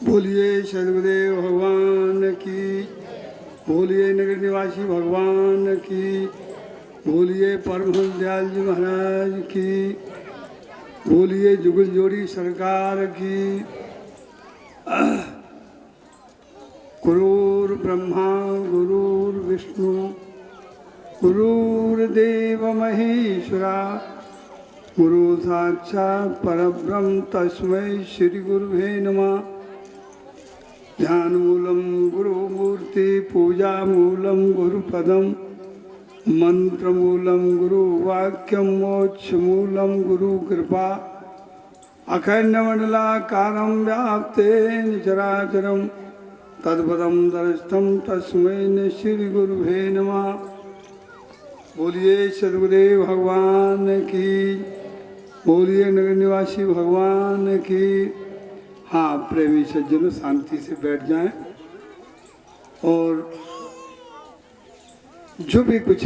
बोलिए सदगुरुदेव भगवान की, बोलिए नगर निवासी भगवान की, बोलिए परमहंस दयाल जी महाराज की, बोलिए जुगल जोड़ी सरकार की। गुरुर् ब्रह्मा गुरुर्विष्णु गुरुर्देव महेश्वरा, गुरु साक्षात् परब्रह्म तस्मै श्री गुरुवे नमः। ध्यान मूलम गुरु मूर्ति, पूजा मूलम गुरुपदम, मंत्र मूलम गुरु वाक्यम, मोक्ष मूलम गुरु कृपा। अखंड मंडलाकारं व्याप्तेन चराचरं तद्पदं दर्शितं तस्मै श्री गुरुवे नमः। बोलिए सद्गुरुदेव भगवान की, बोलिए नगर निवासी भगवान की। हाँ, प्रेमी सज्जनों शांति से बैठ जाएं और जो भी कुछ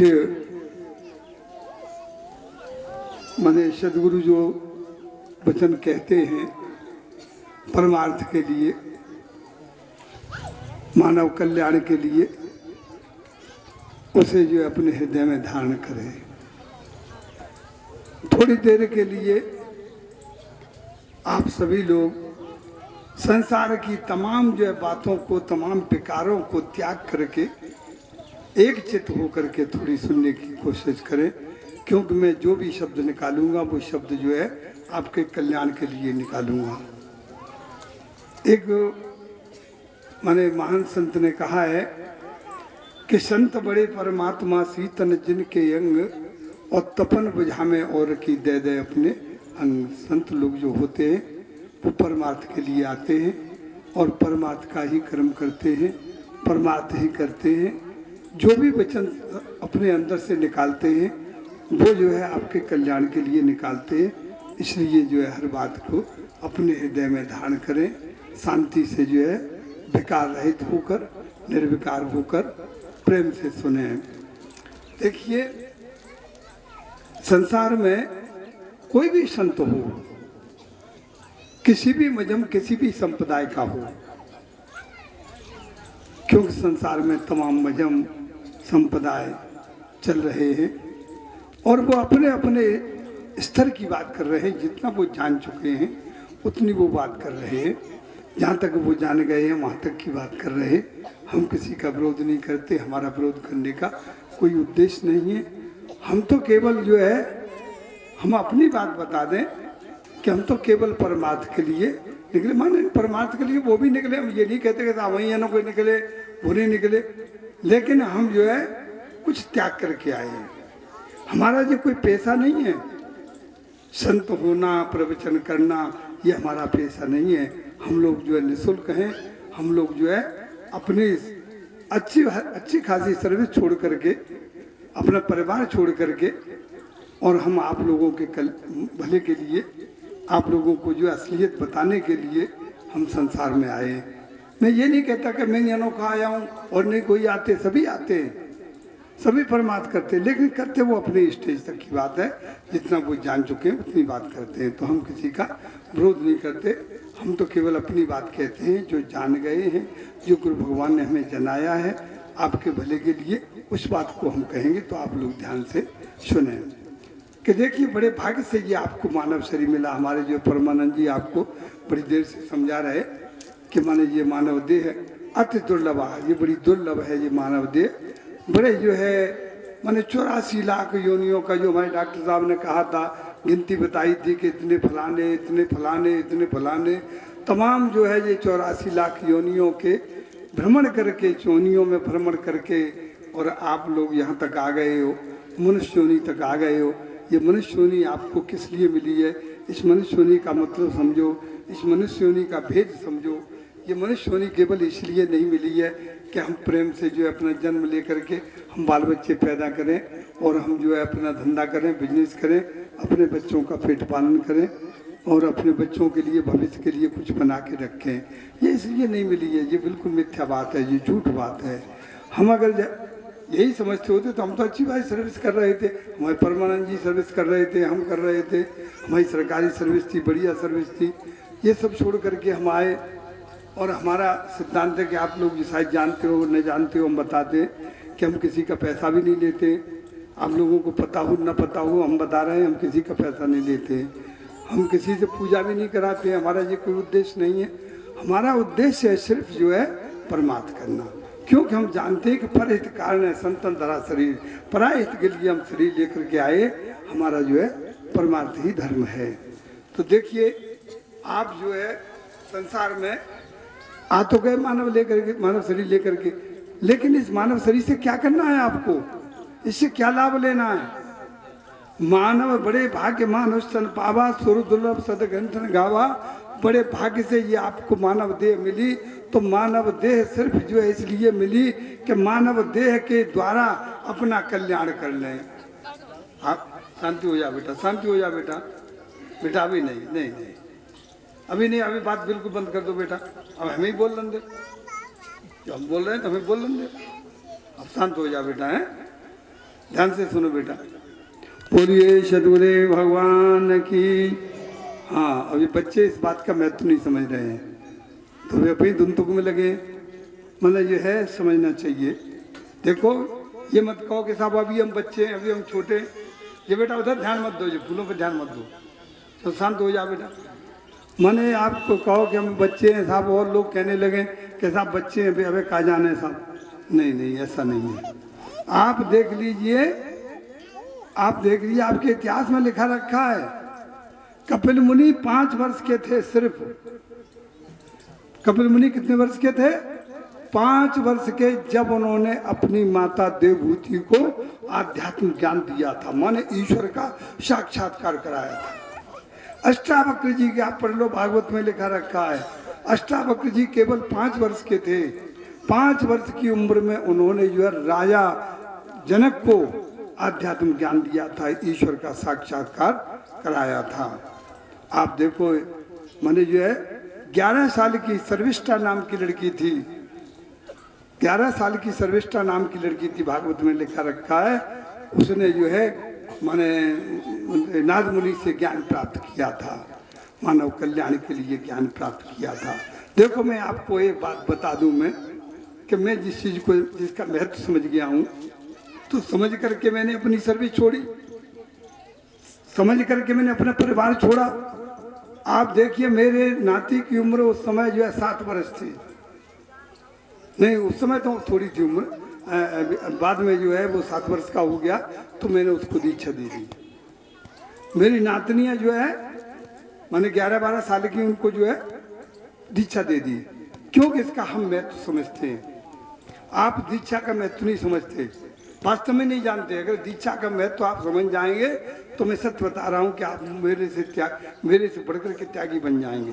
माने सदगुरु जो वचन कहते हैं परमार्थ के लिए, मानव कल्याण के लिए, उसे जो अपने हृदय में धारण करें। थोड़ी देर के लिए आप सभी लोग संसार की तमाम जो है बातों को, तमाम विकारों को त्याग करके एक चित्त होकर के थोड़ी सुनने की कोशिश करें, क्योंकि मैं जो भी शब्द निकालूंगा वो शब्द जो है आपके कल्याण के लिए निकालूंगा। एक माने महान संत ने कहा है कि संत बड़े परमात्मा सीतन जिनके अंग, और तपन बुझा में और की दे दे अपने अंग। संत लोग जो होते हैं वो परमार्थ के लिए आते हैं और परमार्थ का ही कर्म करते हैं, परमार्थ ही करते हैं। जो भी वचन अपने अंदर से निकालते हैं वो जो है आपके कल्याण के लिए निकालते हैं। इसलिए जो है हर बात को अपने हृदय में धारण करें, शांति से जो है विकार रहित होकर, निर्विकार होकर प्रेम से सुने। देखिए, संसार में कोई भी संत हो, किसी भी मजहब, किसी भी संप्रदाय का हो, क्योंकि संसार में तमाम मजहब संप्रदाय चल रहे हैं और वो अपने अपने स्तर की बात कर रहे हैं। जितना वो जान चुके हैं उतनी वो बात कर रहे हैं। जहाँ तक वो जान गए हैं वहाँ तक की बात कर रहे हैं। हम किसी का विरोध नहीं करते, हमारा विरोध करने का कोई उद्देश्य नहीं है। हम तो केवल जो है हम अपनी बात बता दें कि हम तो केवल परमार्थ के लिए निकले। माने परमार्थ के लिए वो भी निकले, हम ये नहीं कहते कि वही है ना कोई निकले, वो नहीं निकले, लेकिन हम जो है कुछ त्याग करके आए हैं। हमारा जो कोई पैसा नहीं है, संत होना, प्रवचन करना, ये हमारा पैसा नहीं है। हम लोग जो है निःशुल्क हैं। हम लोग जो है अपनी अच्छी खासी सर्विस छोड़ करके, अपना परिवार छोड़ करके, और हम आप लोगों के भले के लिए, आप लोगों को जो असलियत बताने के लिए हम संसार में आए हैं। मैं ये नहीं कहता कि मैं अनोखा आया हूँ और नहीं कोई आते, सभी आते हैं, सभी परमार्थ करते हैं, लेकिन करते वो अपने स्टेज तक की बात है। जितना वो जान चुके हैं उतनी बात करते हैं। तो हम किसी का विरोध नहीं करते, हम तो केवल अपनी बात कहते हैं जो जान गए हैं, जो गुरु भगवान ने हमें जनाया है आपके भले के लिए, उस बात को हम कहेंगे। तो आप लोग ध्यान से सुने कि देखिए, बड़े भाग्य से ये आपको मानव शरीर मिला। हमारे जो परमानंद जी आपको बड़ी देर से समझा रहे कि माने ये मानव देह है अति दुर्लभ है, ये बड़ी दुर्लभ है ये मानव देह। बड़े जो है माने 84 लाख योनियों का जो हमारे डॉक्टर साहब ने कहा था, गिनती बताई थी कि इतने फलाने, इतने फलाने, इतने फलाने, तमाम जो है ये 84 लाख योनियों के भ्रमण करके, योनियों में भ्रमण करके, और आप लोग यहाँ तक आ गए हो, मनुष्य योनि तक आ गए हो। ये मनुष्य योनि आपको किस लिए मिली है? इस मनुष्य योनि का मतलब समझो, इस मनुष्य योनि का भेद समझो। ये मनुष्य योनि केवल इसलिए नहीं मिली है कि हम प्रेम से जो है अपना जन्म लेकर के हम बाल बच्चे पैदा करें और हम जो है अपना धंधा करें, बिजनेस करें, अपने बच्चों का पेट पालन करें और अपने बच्चों के लिए, भविष्य के लिए कुछ बना के रखें। ये इसलिए नहीं मिली है, ये बिल्कुल मिथ्या बात है, ये झूठ बात है। हम अगर यही समझते होते तो हम तो अच्छी भाई सर्विस कर रहे थे, हमारे परमानंद जी सर्विस कर रहे थे, हम कर रहे थे, हमारी सरकारी सर्विस थी, बढ़िया सर्विस थी। ये सब छोड़ करके हम आए और हमारा सिद्धांत है कि आप लोग शायद जानते हो न जानते हो, हम बताते कि हम किसी का पैसा भी नहीं लेते। आप लोगों को पता हो न पता हो, हम बता रहे हैं हम किसी का पैसा नहीं लेते, हम किसी से पूजा भी नहीं कराते। हमारा ये कोई उद्देश्य नहीं है। हमारा उद्देश्य है सिर्फ जो है परमार्थ करना, क्योंकि हम जानते हैं कि परहित कारण है संतन धरा शरीर, पराहित के लिए हम शरीर लेकर के आए। हमारा जो है परमार्थ ही धर्म है। तो देखिए आप जो है संसार में आ तो गए मानव लेकर के, मानव शरीर लेकर के, लेकिन इस मानव शरीर से क्या करना है आपको, इससे क्या लाभ लेना है? मानव बड़े भाग्य मानुष सन पावा, सुर दुर्लभ सदग्रंथन गावा। बड़े भाग्य से ये आपको मानव देह मिली। तो मानव देह सिर्फ जो है इसलिए मिली कि मानव देह के द्वारा अपना कल्याण कर लें। आप शांति हो जा बेटा, शांति हो जा बेटा, बेटा अभी नहीं नहीं नहीं अभी नहीं, अभी बात बिल्कुल बंद कर दो बेटा, अब हमें ही बोल दे, जो हम बोल रहे हैं तो हमें बोल दे। अब शांत हो जा बेटा, है ध्यान से सुनो बेटा। बोलिए सद्गुरुदेव भगवान की। हाँ, अभी बच्चे इस बात का महत्व नहीं समझ रहे हैं तो वे अपनी धुंतुक में लगे। मतलब ये है समझना चाहिए। देखो ये मत कहो कि साहब अभी हम बच्चे हैं, अभी हम छोटे, ये बेटा उधर ध्यान मत दो, ये फूलों पर ध्यान मत दो, तो शांत हो जा बेटा। मैंने आपको कहो कि हम बच्चे हैं साहब, और लोग कहने लगे कि साहब बच्चे हैं, अबे कहाँ जाने साहब। नहीं नहीं, ऐसा नहीं है। आप देख लीजिए, आप देख लीजिए, आपके इतिहास में लिखा रखा है कपिल मुनि 5 वर्ष के थे सिर्फ। कपिल मुनि कितने वर्ष के थे? 5 वर्ष के, जब उन्होंने अपनी माता देवभूति को आध्यात्मिक ज्ञान दिया था, माने ईश्वर का साक्षात्कार कराया था। अष्टावक्र जी के आप पढ़ लो, भागवत में लिखा रखा है, अष्टावक्र जी केवल 5 वर्ष के थे। 5 वर्ष की उम्र में उन्होंने जो है राजा जनक को आध्यात्मिक ज्ञान दिया था, ईश्वर का साक्षात्कार कराया था। आप देखो, मैंने जो है 11 साल की सर्विष्ठा नाम की लड़की थी, 11 साल की सर्विष्ठा नाम की लड़की थी, भागवत में लिखा रखा है। उसने जो है मैंने नारद मुनि से ज्ञान प्राप्त किया था, मानव कल्याण के लिए ज्ञान प्राप्त किया था। देखो मैं आपको एक बात बता दूं मैं कि मैं जिस चीज़ को, जिसका महत्व समझ गया हूँ, तो समझ करके मैंने अपनी सर्विस छोड़ी, समझ करके मैंने अपना परिवार छोड़ा। आप देखिए मेरे नाती की उम्र उस समय जो है 7 वर्ष थी, नहीं उस समय तो थोड़ी थी उम्र, बाद में जो है वो 7 वर्ष का हो गया तो मैंने उसको दीक्षा दे दी। मेरी नातनियाँ जो है मैंने 11-12 साल की, उनको जो है दीक्षा दे दी, क्योंकि इसका हम महत्व समझते हैं। आप दीक्षा का महत्व नहीं समझते, वास्तव में नहीं जानते। अगर दीक्षा का महत्व आप समझ जाएंगे तो मैं सत्य बता रहा हूँ कि आप मेरे से बढ़कर के त्यागी बन जाएंगे।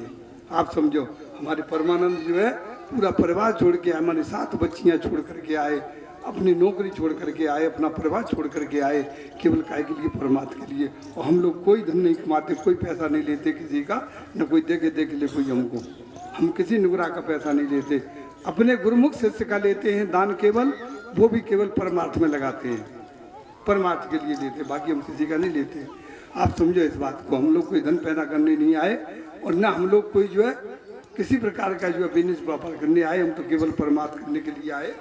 आप समझो, हमारे परमानंद जो है पूरा परिवार छोड़ के, हमारे 7 बच्चियाँ छोड़ करके आए, अपनी नौकरी छोड़ करके आए, अपना परिवार छोड़ करके आए, केवल काय के लिए, परमात्मा के लिए। और हम लोग कोई धन नहीं कमाते, कोई पैसा नहीं लेते किसी का, न कोई देख ले कोई हमको, हम किसी नुगरा का पैसा नहीं लेते। अपने गुरुमुख शिष्य का लेते हैं दान, केवल वो भी केवल परमार्थ में लगाते हैं, परमार्थ के लिए लेते, बाकी हम किसी का नहीं लेते। आप समझो इस बात को, हम लोग कोई धन पैदा करने नहीं आए और ना हम लोग कोई जो है किसी प्रकार का जो है बिजनेस व्यापार करने आए, हम तो केवल परमार्थ करने के लिए आए।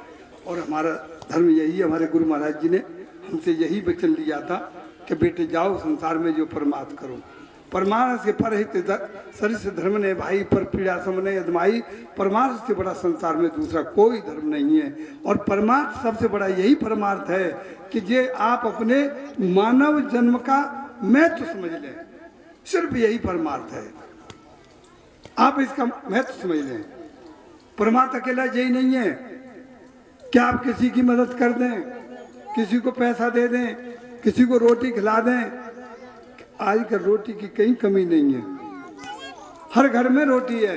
और हमारा धर्म यही है, हमारे गुरु महाराज जी ने हमसे यही वचन लिया था कि बेटे जाओ संसार में जो परमार्थ करो। परमार्थ से परहित सरिस धर्म ने भाई, पर पीड़ा समने अदमाई। परमार्थ से बड़ा संसार में दूसरा कोई धर्म नहीं है। और परमार्थ सबसे बड़ा यही परमार्थ है कि जे आप अपने मानव जन्म का महत्व समझ लें, सिर्फ यही परमार्थ है। आप इसका महत्व समझ लें। परमार्थ अकेला यही नहीं है कि आप किसी की मदद कर दें, किसी को पैसा दे दें, किसी को रोटी खिला दें। आजकल रोटी की कहीं कमी नहीं है, हर घर में रोटी है।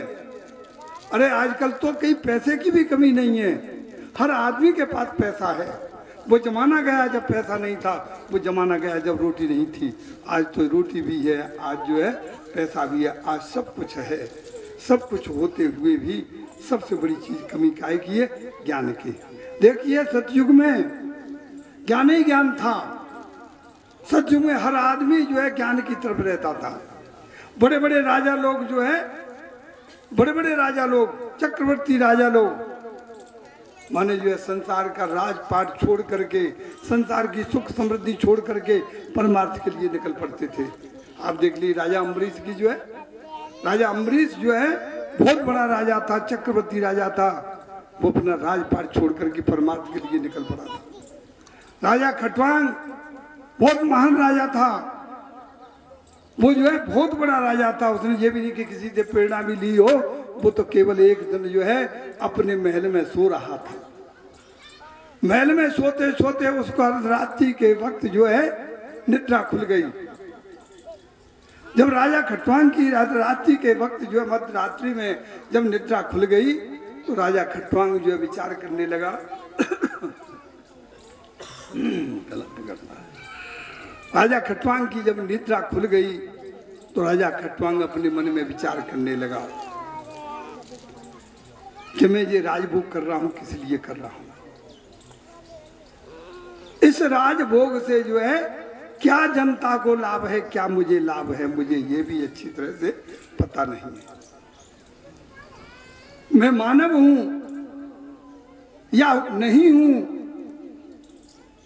अरे आजकल तो कहीं पैसे की भी कमी नहीं है, हर आदमी के पास पैसा है। वो जमाना गया जब पैसा नहीं था, वो जमाना गया जब रोटी नहीं थी। आज तो रोटी भी है, आज जो है पैसा भी है, आज सब कुछ है। सब कुछ होते हुए भी सबसे बड़ी चीज कमी काहे की है? ज्ञान की। देखिए सतयुग में ज्ञान ही ज्ञान था। सचमुच में हर आदमी जो है ज्ञान की तरफ रहता था। बड़े बड़े राजा लोग जो है, बड़े बड़े राजा लोग, चक्रवर्ती राजा लोग माने जो है संसार का राजपाट छोड़ करके, संसार की सुख समृद्धि छोड़ करके परमार्थ के लिए निकल पड़ते थे। आप देख लीजिए राजा अम्बरीश की जो है, राजा अम्बरीश जो है बहुत बड़ा राजा था, चक्रवर्ती राजा था, वो अपना राजपाट छोड़ करके परमार्थ के लिए निकल पड़ा था। राजा खटवांग बहुत महान राजा था, वो जो है बहुत बड़ा राजा था। उसने ये भी नहीं कि किसी से प्रेरणा भी ली हो, वो तो केवल एक दिन जो है अपने महल में सो रहा था। महल में सोते सोते उसको रात्रि के वक्त जो है निद्रा खुल गई। जब राजा खटवांग की रात्रि के वक्त जो है मध्य रात्रि में जब निद्रा खुल गई तो राजा खटवांग जो है विचार करने लगा। राजा खटवांग की जब निद्रा खुल गई तो राजा खटवांग अपने मन में विचार करने लगा कि मैं ये राजभोग कर रहा हूं, किस लिए कर रहा हूं। इस राजभोग से जो है क्या जनता को लाभ है, क्या मुझे लाभ है, मुझे ये भी अच्छी तरह से पता नहीं है। मैं मानव हूं या नहीं हूं,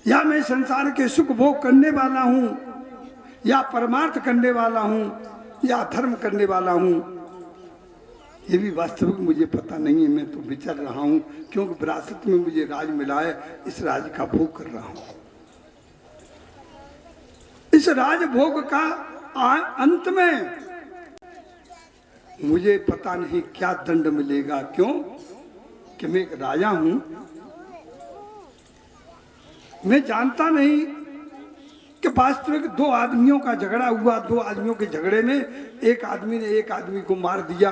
या मैं संसार के सुख भोग करने वाला हूं, या परमार्थ करने वाला हूं, या धर्म करने वाला हूं, ये भी वास्तविक मुझे पता नहीं है। मैं तो विचर रहा हूं क्योंकि विरासत में मुझे राज मिला है, इस राज का भोग कर रहा हूं। इस राज भोग का अंत में मुझे पता नहीं क्या दंड मिलेगा। क्यों कि मैं एक राजा हूं, मैं जानता नहीं कि वास्तविक दो आदमियों का झगड़ा हुआ, दो आदमियों के झगड़े में एक आदमी ने एक आदमी को मार दिया,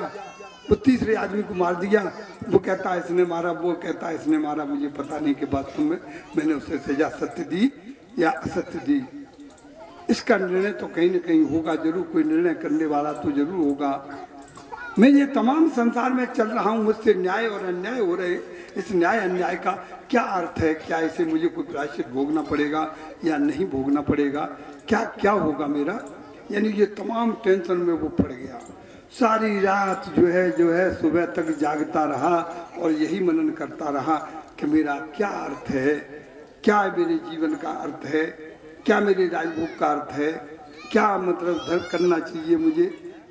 वो तीसरे आदमी को मार दिया। वो कहता है इसने मारा, वो कहता है इसने मारा। मुझे पता नहीं कि वास्तव में मैंने उसे सजा सत्य दी या असत्य दी। इसका निर्णय तो कहीं न कहीं होगा जरूर, कोई निर्णय करने वाला तो जरूर होगा। मैं ये तमाम संसार में चल रहा हूँ, मुझसे न्याय और अन्याय हो रहे। इस न्याय अन्याय का क्या अर्थ है? क्या इसे मुझे कोई प्रायश्चित भोगना पड़ेगा या नहीं भोगना पड़ेगा? क्या क्या होगा मेरा? यानी ये तमाम टेंशन में वो पड़ गया। सारी रात जो है सुबह तक जागता रहा और यही मनन करता रहा कि मेरा क्या अर्थ है, क्या मेरे जीवन का अर्थ है, क्या मेरे राजभोग का अर्थ है, क्या मतलब धर्म करना चाहिए मुझे,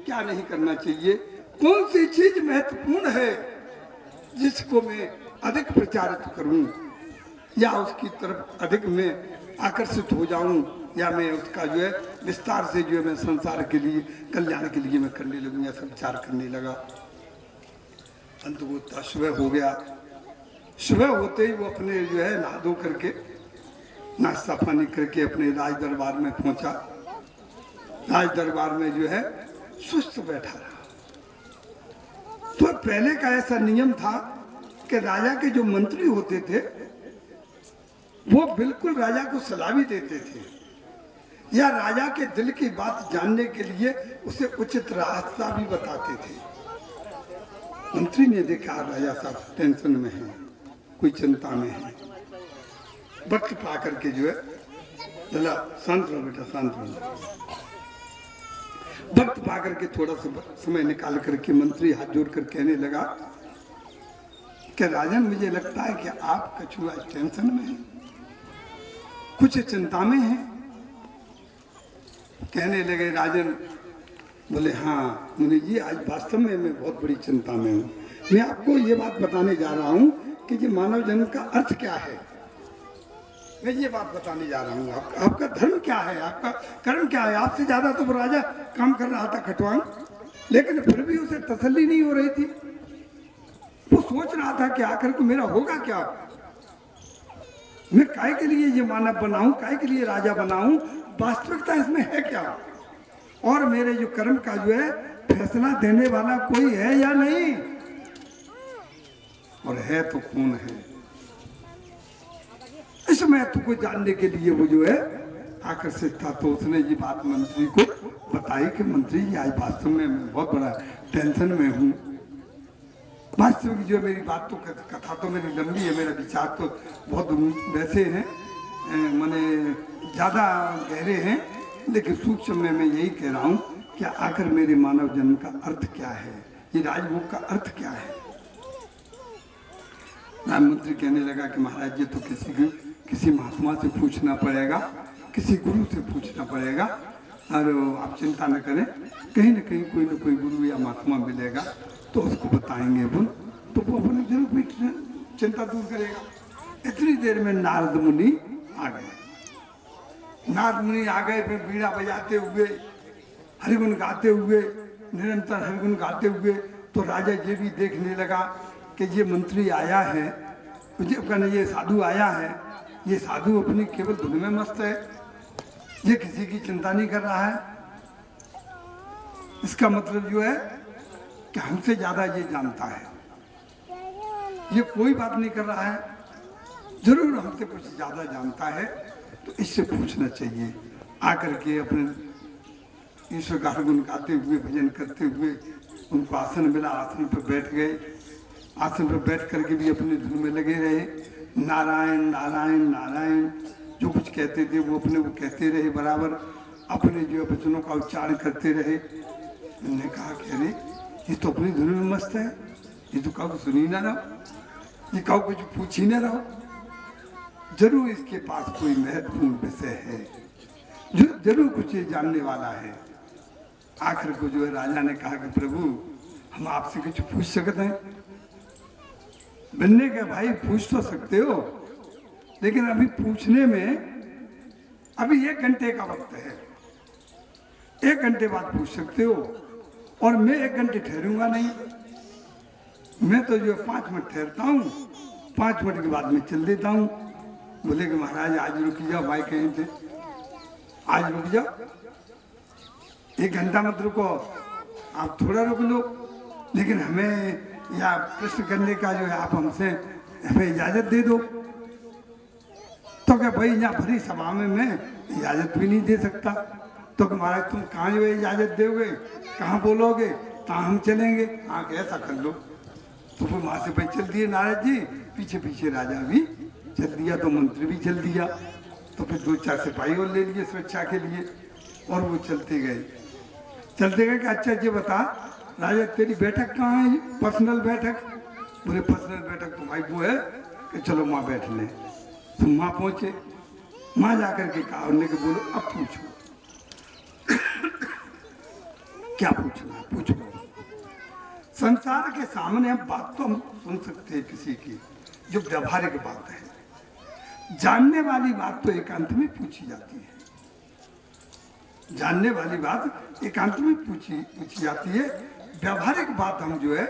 क्या नहीं करना चाहिए, कौन सी चीज महत्वपूर्ण है जिसको मैं अधिक प्रचारित करूं या उसकी तरफ अधिक मैं आकर्षित हो जाऊं, या मैं उसका जो है विस्तार से जो है मैं संसार के लिए कल्याण के लिए मैं करने लगूं, ऐसा विचार करने लगा। अंततः सुबह हो गया। सुबह होते ही वो अपने जो है नहा धो करके नाश्ता पानी करके अपने राज दरबार में पहुंचा। राज दरबार में जो है सुस्त बैठा रहा। तो पहले का ऐसा नियम था कि राजा के जो मंत्री होते थे वो बिल्कुल राजा को सलाह भी देते थे या राजा के दिल की बात जानने के लिए उसे उचित रास्ता भी बताते थे। मंत्री ने देखा राजा साहब टेंशन में है, कोई चिंता में है, वक्त पा करके जो है चला शांत रहो बेटा, शांत रहो। वक्त पा करके थोड़ा सा समय निकाल करके मंत्री हाथ जोड़ कर कहने लगा कि राजन मुझे लगता है कि आप कछुआ टेंशन में है, कुछ चिंता में है। कहने लगे राजन, बोले हाँ मुनि जी आज वास्तव में मैं बहुत बड़ी चिंता में हूँ। मैं आपको ये बात बताने जा रहा हूँ कि ये मानव जन्म का अर्थ क्या है। मैं ये बात बताने जा रहा हूँ, आपका धर्म क्या है, आपका कर्म क्या है। आपसे ज्यादा तो वो राजा काम कर रहा था खटवांग, लेकिन फिर भी उसे तसल्ली नहीं हो रही थी। वो सोच रहा था कि आखिर को मेरा होगा क्या, मैं काय के लिए ये मानव बनाऊं, काय के लिए राजा बनाऊं, वास्तविकता इसमें है क्या, और मेरे जो कर्म का जो है फैसला देने वाला कोई है या नहीं, और है तो कौन है। इस महत्व को जानने के लिए वो जो है आकर्षित था। तो उसने ये बात मंत्री को बताई कि मंत्री जी आज वास्तव में मैं बहुत बड़ा टेंशन में हूँ। वास्तविक जो मेरी बात तो कथा तो मेरी लंबी है, मेरा विचार तो बहुत वैसे हैं, माने ज़्यादा गहरे हैं, लेकिन सूक्ष्म में मैं यही कह रहा हूँ कि आखिर मेरे मानव जन्म का अर्थ क्या है, ये राजभोग का अर्थ क्या है। प्रधानमंत्री कहने लगा कि महाराज जी तो किसी महात्मा से पूछना पड़ेगा, किसी गुरु से पूछना पड़ेगा, और आप चिंता न करें, कहीं न कहीं कोई न कोई गुरु या महात्मा मिलेगा तो उसको बताएंगे अपन, तो वो अपने जरूर चिंता दूर करेगा। इतनी देर में नारद मुनि आ गए। नारद मुनि आ गए, फिर बीड़ा बजाते हुए, हरिगुण गाते हुए, निरंतर हरिगुण गाते हुए। तो राजा ये भी देखने लगा कि ये मंत्री आया है, ये साधु आया है, ये साधु अपनी केवल धुन में मस्त है, ये किसी की चिंता नहीं कर रहा है। इसका मतलब जो है कि हमसे ज्यादा ये जानता है, ये कोई बात नहीं कर रहा है, जरूर हमसे कुछ ज्यादा जानता है, तो इससे पूछना चाहिए। आकर के अपने ईश्वर का गुण गाते हुए, भजन करते हुए उनको आसन मिला, आसन पर बैठ गए। आसन पर बैठ करके भी अपने धुन में लगे रहे, नारायण नारायण नारायण, जो कुछ कहते थे वो अपने वो कहते रहे, बराबर अपने जो वचनों का उच्चारण करते रहे। उन्होंने कहा कि अरे ये तो अपनी धुन में मस्त है, ये तो कहो सुनी ना रहो, ये कहो कुछ पूछ ही ना रहो, जरूर इसके पास कोई महत्वपूर्ण विषय है, जो जरूर कुछ ये जानने वाला है। आखिर को जो है राजा ने कहा कि प्रभु हम आपसे कुछ पूछ सकते हैं। बनने के भाई पूछ तो सकते हो, लेकिन अभी पूछने में अभी 1 घंटे का वक्त है, 1 घंटे बाद पूछ सकते हो, और मैं 1 घंटे ठहरूंगा नहीं, मैं तो जो 5 मिनट ठहरता हूँ, 5 मिनट के बाद मैं चल देता हूँ। बोले कि महाराज आज रुक जाओ, भाई कहे थे आज रुक जाओ, 1 घंटा मत रुको, आप थोड़ा रुक लो, लेकिन हमें या प्रश्न करने का जो है आप हमसे हमें इजाजत दे दो। तो क्या भाई यहाँ भरी सभा में मैं इजाजत भी नहीं दे सकता, तो कि महाराज तुम कहाँ जो है इजाजत दोगे, कहाँ बोलोगे, कहाँ हम चलेंगे, हाँ ऐसा कर लो। तो फिर वहाँ से भाई चल दिए नारद जी, पीछे पीछे राजा भी चल दिया, तो मंत्री भी चल दिया, तो फिर 2-4 सिपाही और ले लिए सुरक्षा के लिए, और वो चलते गए कि अच्छा ये बता राजा तेरी बैठक कहाँ है, पर्सनल बैठक। बोले पर्सनल बैठक तो भाई वो है कि चलो वहाँ बैठ ले। तो वहाँ पहुँचे, वहाँ जाकर के कहा, उन्होंने के बोलो अब पूछो क्या पूछना, पूछो। संसार के सामने हम बात तो हम सुन सकते हैं किसी की, जो व्यवहारिक बात है, जानने वाली बात तो एकांत में पूछी जाती है, जानने वाली बात एकांत में पूछी जाती है, व्यवहारिक बात हम जो है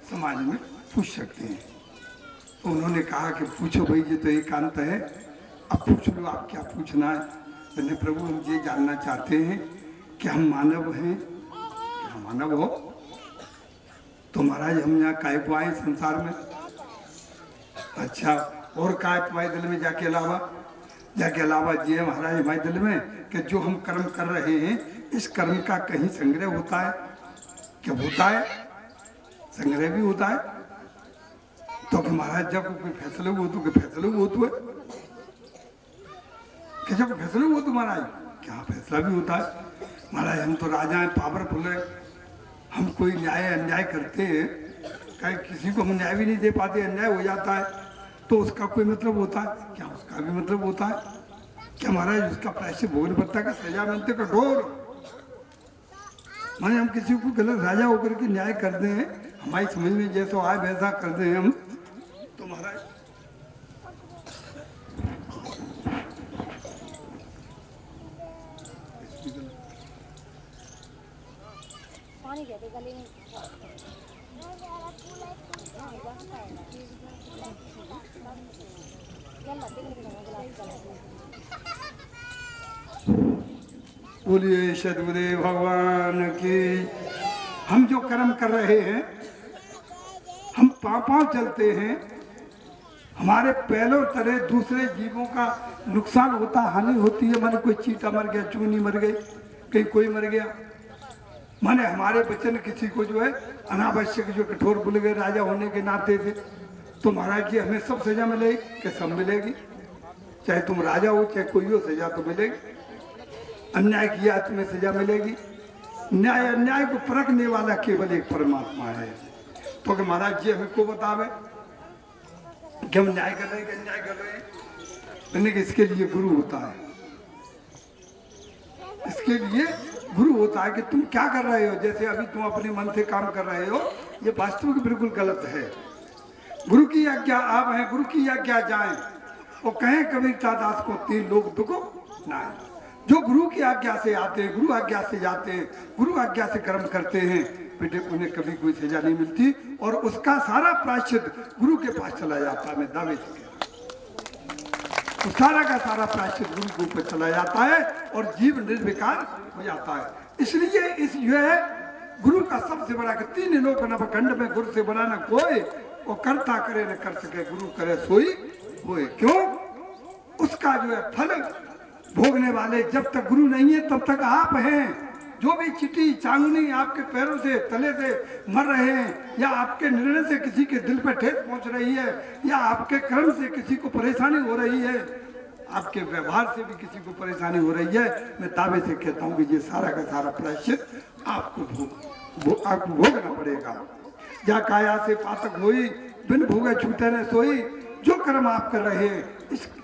समाज में पूछ सकते हैं। तो उन्होंने कहा कि पूछो भाई, ये तो एकांत है, अब पूछ लो आप क्या पूछना है। मैंने प्रभु हम ये जानना चाहते हैं कि हम मानव हैं, क्या मानव हो, तो महाराज हम यहाँ काय को आए संसार में। अच्छा और काय पाए दिल में जाके अलावा ये महाराज हमारे दिल में कि जो हम कर्म कर रहे हैं, इस कर्म का कहीं संग्रह होता है क्या, होता है, संग्रह भी होता है। तो कि महाराज जब कोई फैसले हुआ तो फैसले हुआ तो है कि जब फैसले हुआ तो महाराज क्या फैसला भी होता है। महाराज हम तो राजा हैं, पावरफुल है, हम कोई न्याय अन्याय करते हैं, कहीं किसी को हम न्याय भी नहीं दे पाते, अन्याय हो जाता है, तो उसका कोई मतलब होता है क्या, उसका भी मतलब होता है क्या महाराज, उसका प्रायश्चित भोगना पड़ता है, सजा मिलते कठोर। माने हम किसी को गलत राजा होकर के न्याय करते हैं, हमारी समझ में जैसा आए वैसा करते हैं हम, तो महाराज बोलिए सद्गुरुदेव भगवान की। हम जो कर्म कर रहे हैं, हम पांव चलते हैं, हमारे पैरों तरह दूसरे जीवों का नुकसान होता, हानि होती है। माने कोई चीता मर गया, चूनी मर गई, कहीं कोई मर गया, माने हमारे वचन किसी को जो है अनावश्यक जो कठोर भूल गए राजा होने के नाते थे, तो महाराज जी हमें सब सजा मिलेगी कि सब मिलेगी। चाहे तुम राजा हो चाहे कोई हो, सजा तो मिलेगी। अन्याय किया तुम्हें सजा मिलेगी। न्याय अन्याय को परखने वाला केवल एक परमात्मा है। तो कि महाराज जी हमें को बतावे कि हम न्याय कर रहे हैं कि अन्याय कर रहे हैं, मैंने कि इसके लिए गुरु होता है। इसके लिए गुरु होता है कि तुम क्या कर रहे हो। जैसे अभी तुम अपने मन से काम कर रहे हो, ये वास्तविक बिल्कुल गलत है। गुरु की आज्ञा आप हैं, गुरु की आज्ञा जाएं। वो कहें कबीरदास दास को, 3 लोग दुखो ना। जो गुरु की आज्ञा से आते हैं, गुरु आज्ञा से जाते हैं, गुरु आज्ञा से कर्म करते हैं, बेटे उन्हें कभी कोई सजा नहीं मिलती और उसका सारा प्रायश्चित गुरु के पास चला जाता है। मैं दावे से कह रहा हूं, सारा का सारा प्रायश्चित गुरु के ऊपर चला जाता है और जीव निर्विकार हो जाता है। इसलिए इस जो है गुरु का सबसे बड़ा कि 3 लोक नवखंड में गुरु से बड़ा न कोई, वो करता करे न कर सके, गुरु करे सोई होए। क्यों? उसका जो है फल भोगने वाले जब तक गुरु नहीं है तब तक आप हैं। जो भी चिटी चांगनी आपके पैरों से तले से मर रहे हैं, या आपके निर्णय से किसी के दिल पर ठेस पहुंच रही है, या आपके कर्म से किसी को परेशानी हो रही है, आपके व्यवहार से भी किसी को परेशानी हो रही है, मैं दावे से कहता हूं कि ये सारा का सारा प्रायश्चित आपको भोगना पड़ेगा। जा काया से पातक होई, बिन भोगे छूटे न सोई। जो कर्म आप कर रहे हैं,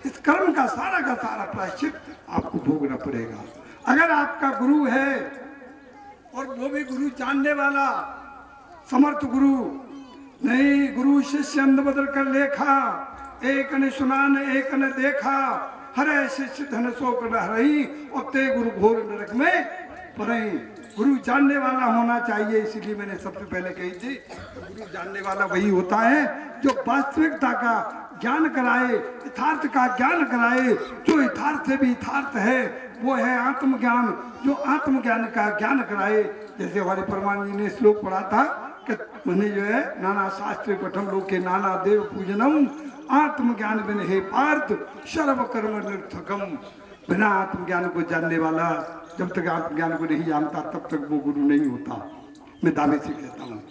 इस कर्म का सारा प्रायश्चित आपको भोगना पड़ेगा। अगर आपका गुरु है और वो भी गुरु जानने वाला समर्थ गुरु नहीं, गुरु शिष्य अंध बदल कर लेखा, एक ने सुना न एक ने देखा, हरे शिष्य धन शोक न हरही, और ते गुरु घोर नरक में पड़ई। गुरु जानने वाला होना चाहिए। इसीलिए मैंने सबसे पहले कही थी, गुरु जानने वाला वही होता है जो वास्तविकता का ज्ञान कराए, यथार्थ का ज्ञान कराए। जो यथार्थ से भी यथार्थ है वो है आत्मज्ञान, जो आत्मज्ञान का ज्ञान कराए। जैसे हमारे परमान जी ने श्लोक पढ़ा था कि मैंने जो है नाना शास्त्र पठम लोके नाना देव पूजनम, आत्मज्ञान बिन हे पार्थ सर्व कर्म निर्थकम। बिना आत्मज्ञान को जानने वाला जब तक आत्मज्ञान को नहीं जानता तब तक वो गुरु नहीं होता। मैं दावे से कहता हूँ।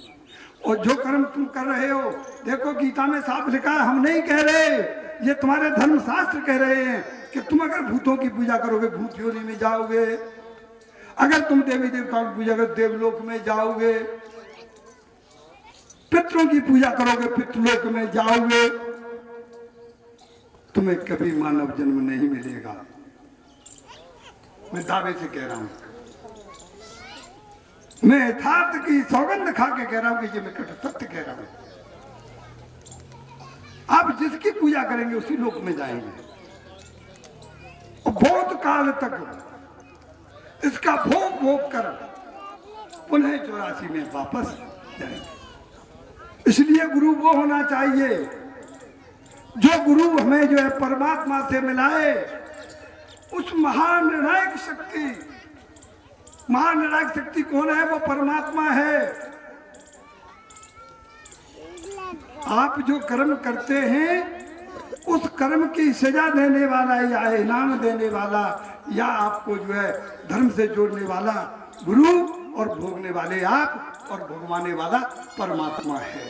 और जो कर्म तुम कर रहे हो, देखो गीता में साफ लिखा है, हम नहीं कह रहे, ये तुम्हारे धर्म शास्त्र कह रहे हैं कि तुम अगर भूतों की पूजा करोगे भूत योनि में जाओगे, अगर तुम देवी देवताओं की पूजा करोगे देवलोक में जाओगे, पितरों की पूजा करोगे पितृलोक में जाओगे, तुम्हें कभी मानव जन्म नहीं मिलेगा। मैं दावे से कह रहा हूं, मैं यथार्थ की सौगंध खा के कह रहा हूं कि ये मैं सत्य कह रहा हूं। आप जिसकी पूजा करेंगे उसी लोक में जाएंगे और बहुत काल तक इसका भोग भोग कर पुनः 84 में वापस जाएंगे। इसलिए गुरु वो होना चाहिए जो गुरु हमें जो है परमात्मा से मिलाए। उस महानिर्णायक शक्ति कौन है? वो परमात्मा है। आप जो कर्म करते हैं उस कर्म की सजा देने वाला या इनाम देने वाला या आपको जो है धर्म से जोड़ने वाला गुरु, और भोगने वाले आप और भोगवाने वाला परमात्मा है।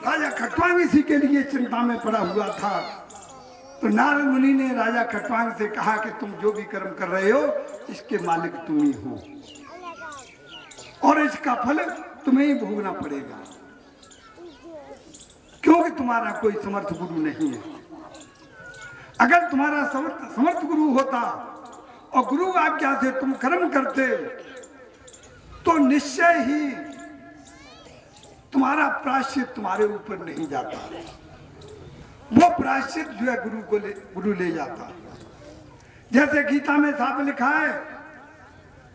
राजा खटवांग इसी के लिए चिंता में पड़ा हुआ था। तो नारद मुनि ने राजा खटवांग से कहा कि तुम जो भी कर्म कर रहे हो इसके मालिक तुम ही हो और इसका फल तुम्हें ही भोगना पड़ेगा, क्योंकि तुम्हारा कोई समर्थ गुरु नहीं है। अगर तुम्हारा समर्थ गुरु होता और गुरु आज्ञा से तुम कर्म करते तो निश्चय ही तुम्हारा प्रायश्चित तुम्हारे ऊपर नहीं जाता, वो प्रायश्चित जो है गुरु ले जाता। जैसे गीता में साफ लिखा है,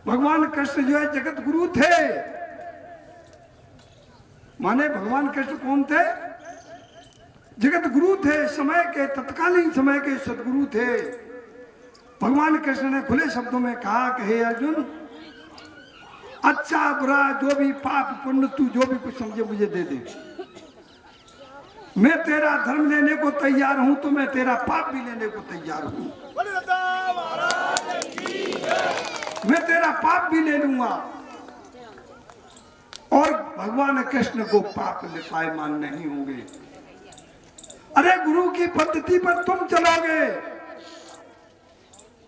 भगवान कृष्ण जो है जगत गुरु थे। माने भगवान कृष्ण कौन थे? जगत गुरु थे, समय के तत्कालीन समय के सदगुरु थे। भगवान कृष्ण ने खुले शब्दों में कहा कि हे अर्जुन, अच्छा बुरा जो भी पाप पुण्य तू जो भी कुछ समझे मुझे दे दे। मैं तेरा धर्म लेने को तैयार हूं तो मैं तेरा पाप भी लेने को तैयार हूं। मैं तेरा पाप भी ले लूंगा। और भगवान कृष्ण को पाप लिपायमान नहीं होंगे। अरे गुरु की पद्धति पर तुम चलोगे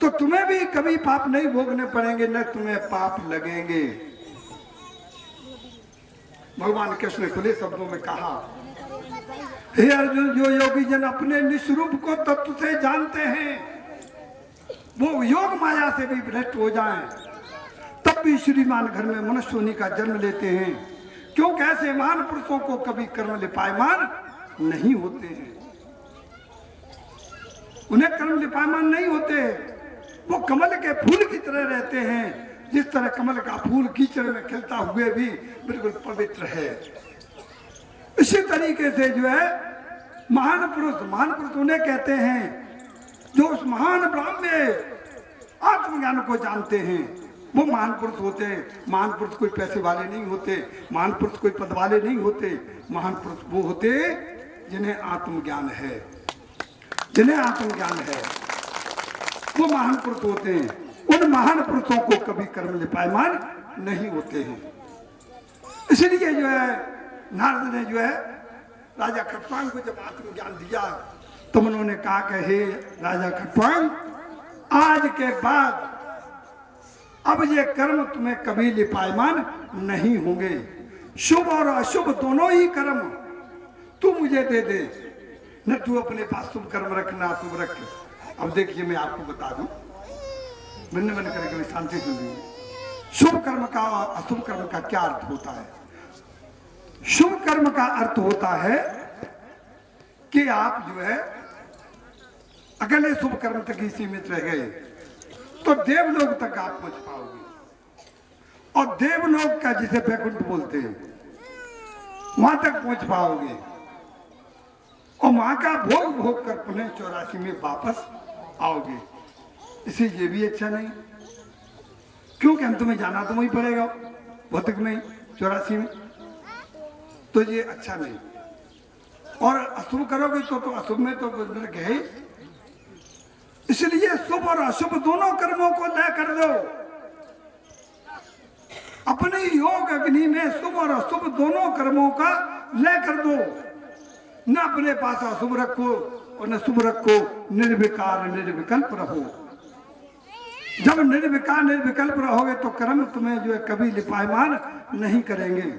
तो तुम्हें भी कभी पाप नहीं भोगने पड़ेंगे, न तुम्हें पाप लगेंगे। भगवान कृष्ण ने खुले शब्दों में कहा, हे अर्जुन, जो योगी जन अपने निस्वरूप को तत्व से जानते हैं, वो योग माया से भी भ्रष्ट हो जाएं, तब भी श्रीमान घर में मनुष्य होने का जन्म लेते हैं, क्योंकि ऐसे महान पुरुषों को कभी कर्म लिपायमान नहीं होते हैं। उन्हें कर्म लिपायमान नहीं होते, वो कमल के फूल की तरह रहते हैं। जिस तरह कमल का फूल कीचड़ में खिलता हुए भी बिल्कुल पवित्र है, इसी तरीके से जो है महान पुरुष उन्हें कहते हैं जो उस महान ब्रह्म में आत्मज्ञान को जानते हैं, वो महान पुरुष होते हैं। महान पुरुष कोई पैसे वाले नहीं होते, महान पुरुष कोई पद वाले नहीं होते, महान पुरुष वो होते जिन्हें आत्मज्ञान है, जिन्हें आत्मज्ञान है, वो महान पुरुष होते हैं। उन महान पुरुषों को कभी कर्म लिपायमान नहीं होते हैं। इसलिए जो है नारद ने जो है राजा खट्वांग को जब आत्मज्ञान दिया, तब उन्होंने कहा कि हे राजा खट्वांग, आज के बाद अब ये कर्म तुम्हें कभी लिपायमान नहीं होंगे। शुभ और अशुभ दोनों ही कर्म तू मुझे दे दे, न तू अपने पास शुभ कर्म रखना अशुभ रख। अब देखिए मैं आपको बता दूं, बन करके शांति सुन लीजिए। शुभ कर्म का और अशुभ कर्म का क्या अर्थ होता है? शुभ कर्म का अर्थ होता है कि आप जो है अगले शुभ कर्म तक ही सीमित रह गए तो देवलोक तक आप पहुंच पाओगे, और देवलोक का जिसे वैकुंठ बोलते हैं वहां तक पहुंच पाओगे, और वहां का भोग भोग कर पुनः 84 में वापस आओगे। इसे ये भी अच्छा नहीं, क्योंकि हम तुम्हें जाना तो वही पड़ेगा भौतिक में 84 में, तो ये अच्छा नहीं। और अशुभ करोगे तो अशुभ में तो नरक है। इसलिए शुभ और अशुभ दोनों कर्मों को लय कर दो, अपने योग अग्नि में शुभ और अशुभ दोनों कर्मों का लय कर दो। न अपने पास अशुभ रखो और न शुभ रखो, निर्विकार निर्विकल्प रहो। जब निर्विकार निर्विकल्प रहोगे तो कर्म तुम्हें जो है कभी लिपायमान नहीं करेंगे,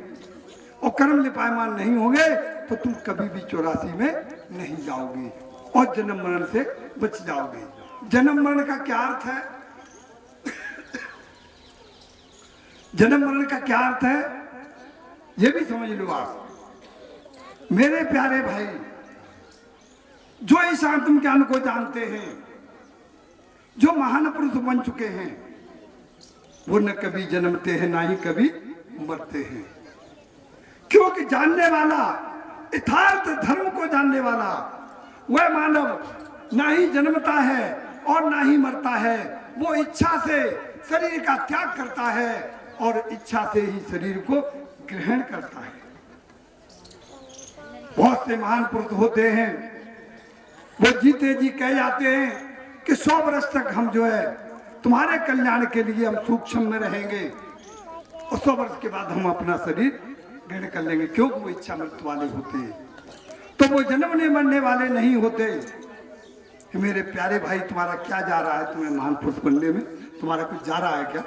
और कर्म लिपायमान नहीं होंगे तो तुम कभी भी 84 में नहीं जाओगे और जन्म मरण से बच जाओगे। जन्म मरण का क्या अर्थ है? जन्म मरण का क्या अर्थ है ये भी समझ लो आप मेरे प्यारे भाई। जो इस आत्मज्ञान को जानते हैं, जो महान पुरुष बन चुके हैं, वो न कभी जन्मते हैं ना ही कभी मरते हैं, क्योंकि जानने वाला, यथार्थ धर्म को जानने वाला वह मानव ना ही जन्मता है और ना ही मरता है। वो इच्छा से शरीर का त्याग करता है और इच्छा से ही शरीर को ग्रहण करता है। बहुत से महान पुरुष होते हैं, वो जीते जी कह जाते हैं कि 100 वर्ष तक हम जो है तुम्हारे कल्याण के लिए हम सूक्ष्म में रहेंगे, और 100 वर्ष के बाद हम अपना शरीर ग्रहण कर लेंगे, क्योंकि वो इच्छा मृत्यु वाले होते हैं, तो वो जन्मने मरने वाले नहीं होते। मेरे प्यारे भाई, तुम्हारा क्या जा रहा है? तुम्हें महान पुरुष बनने में तुम्हारा कुछ जा रहा है क्या?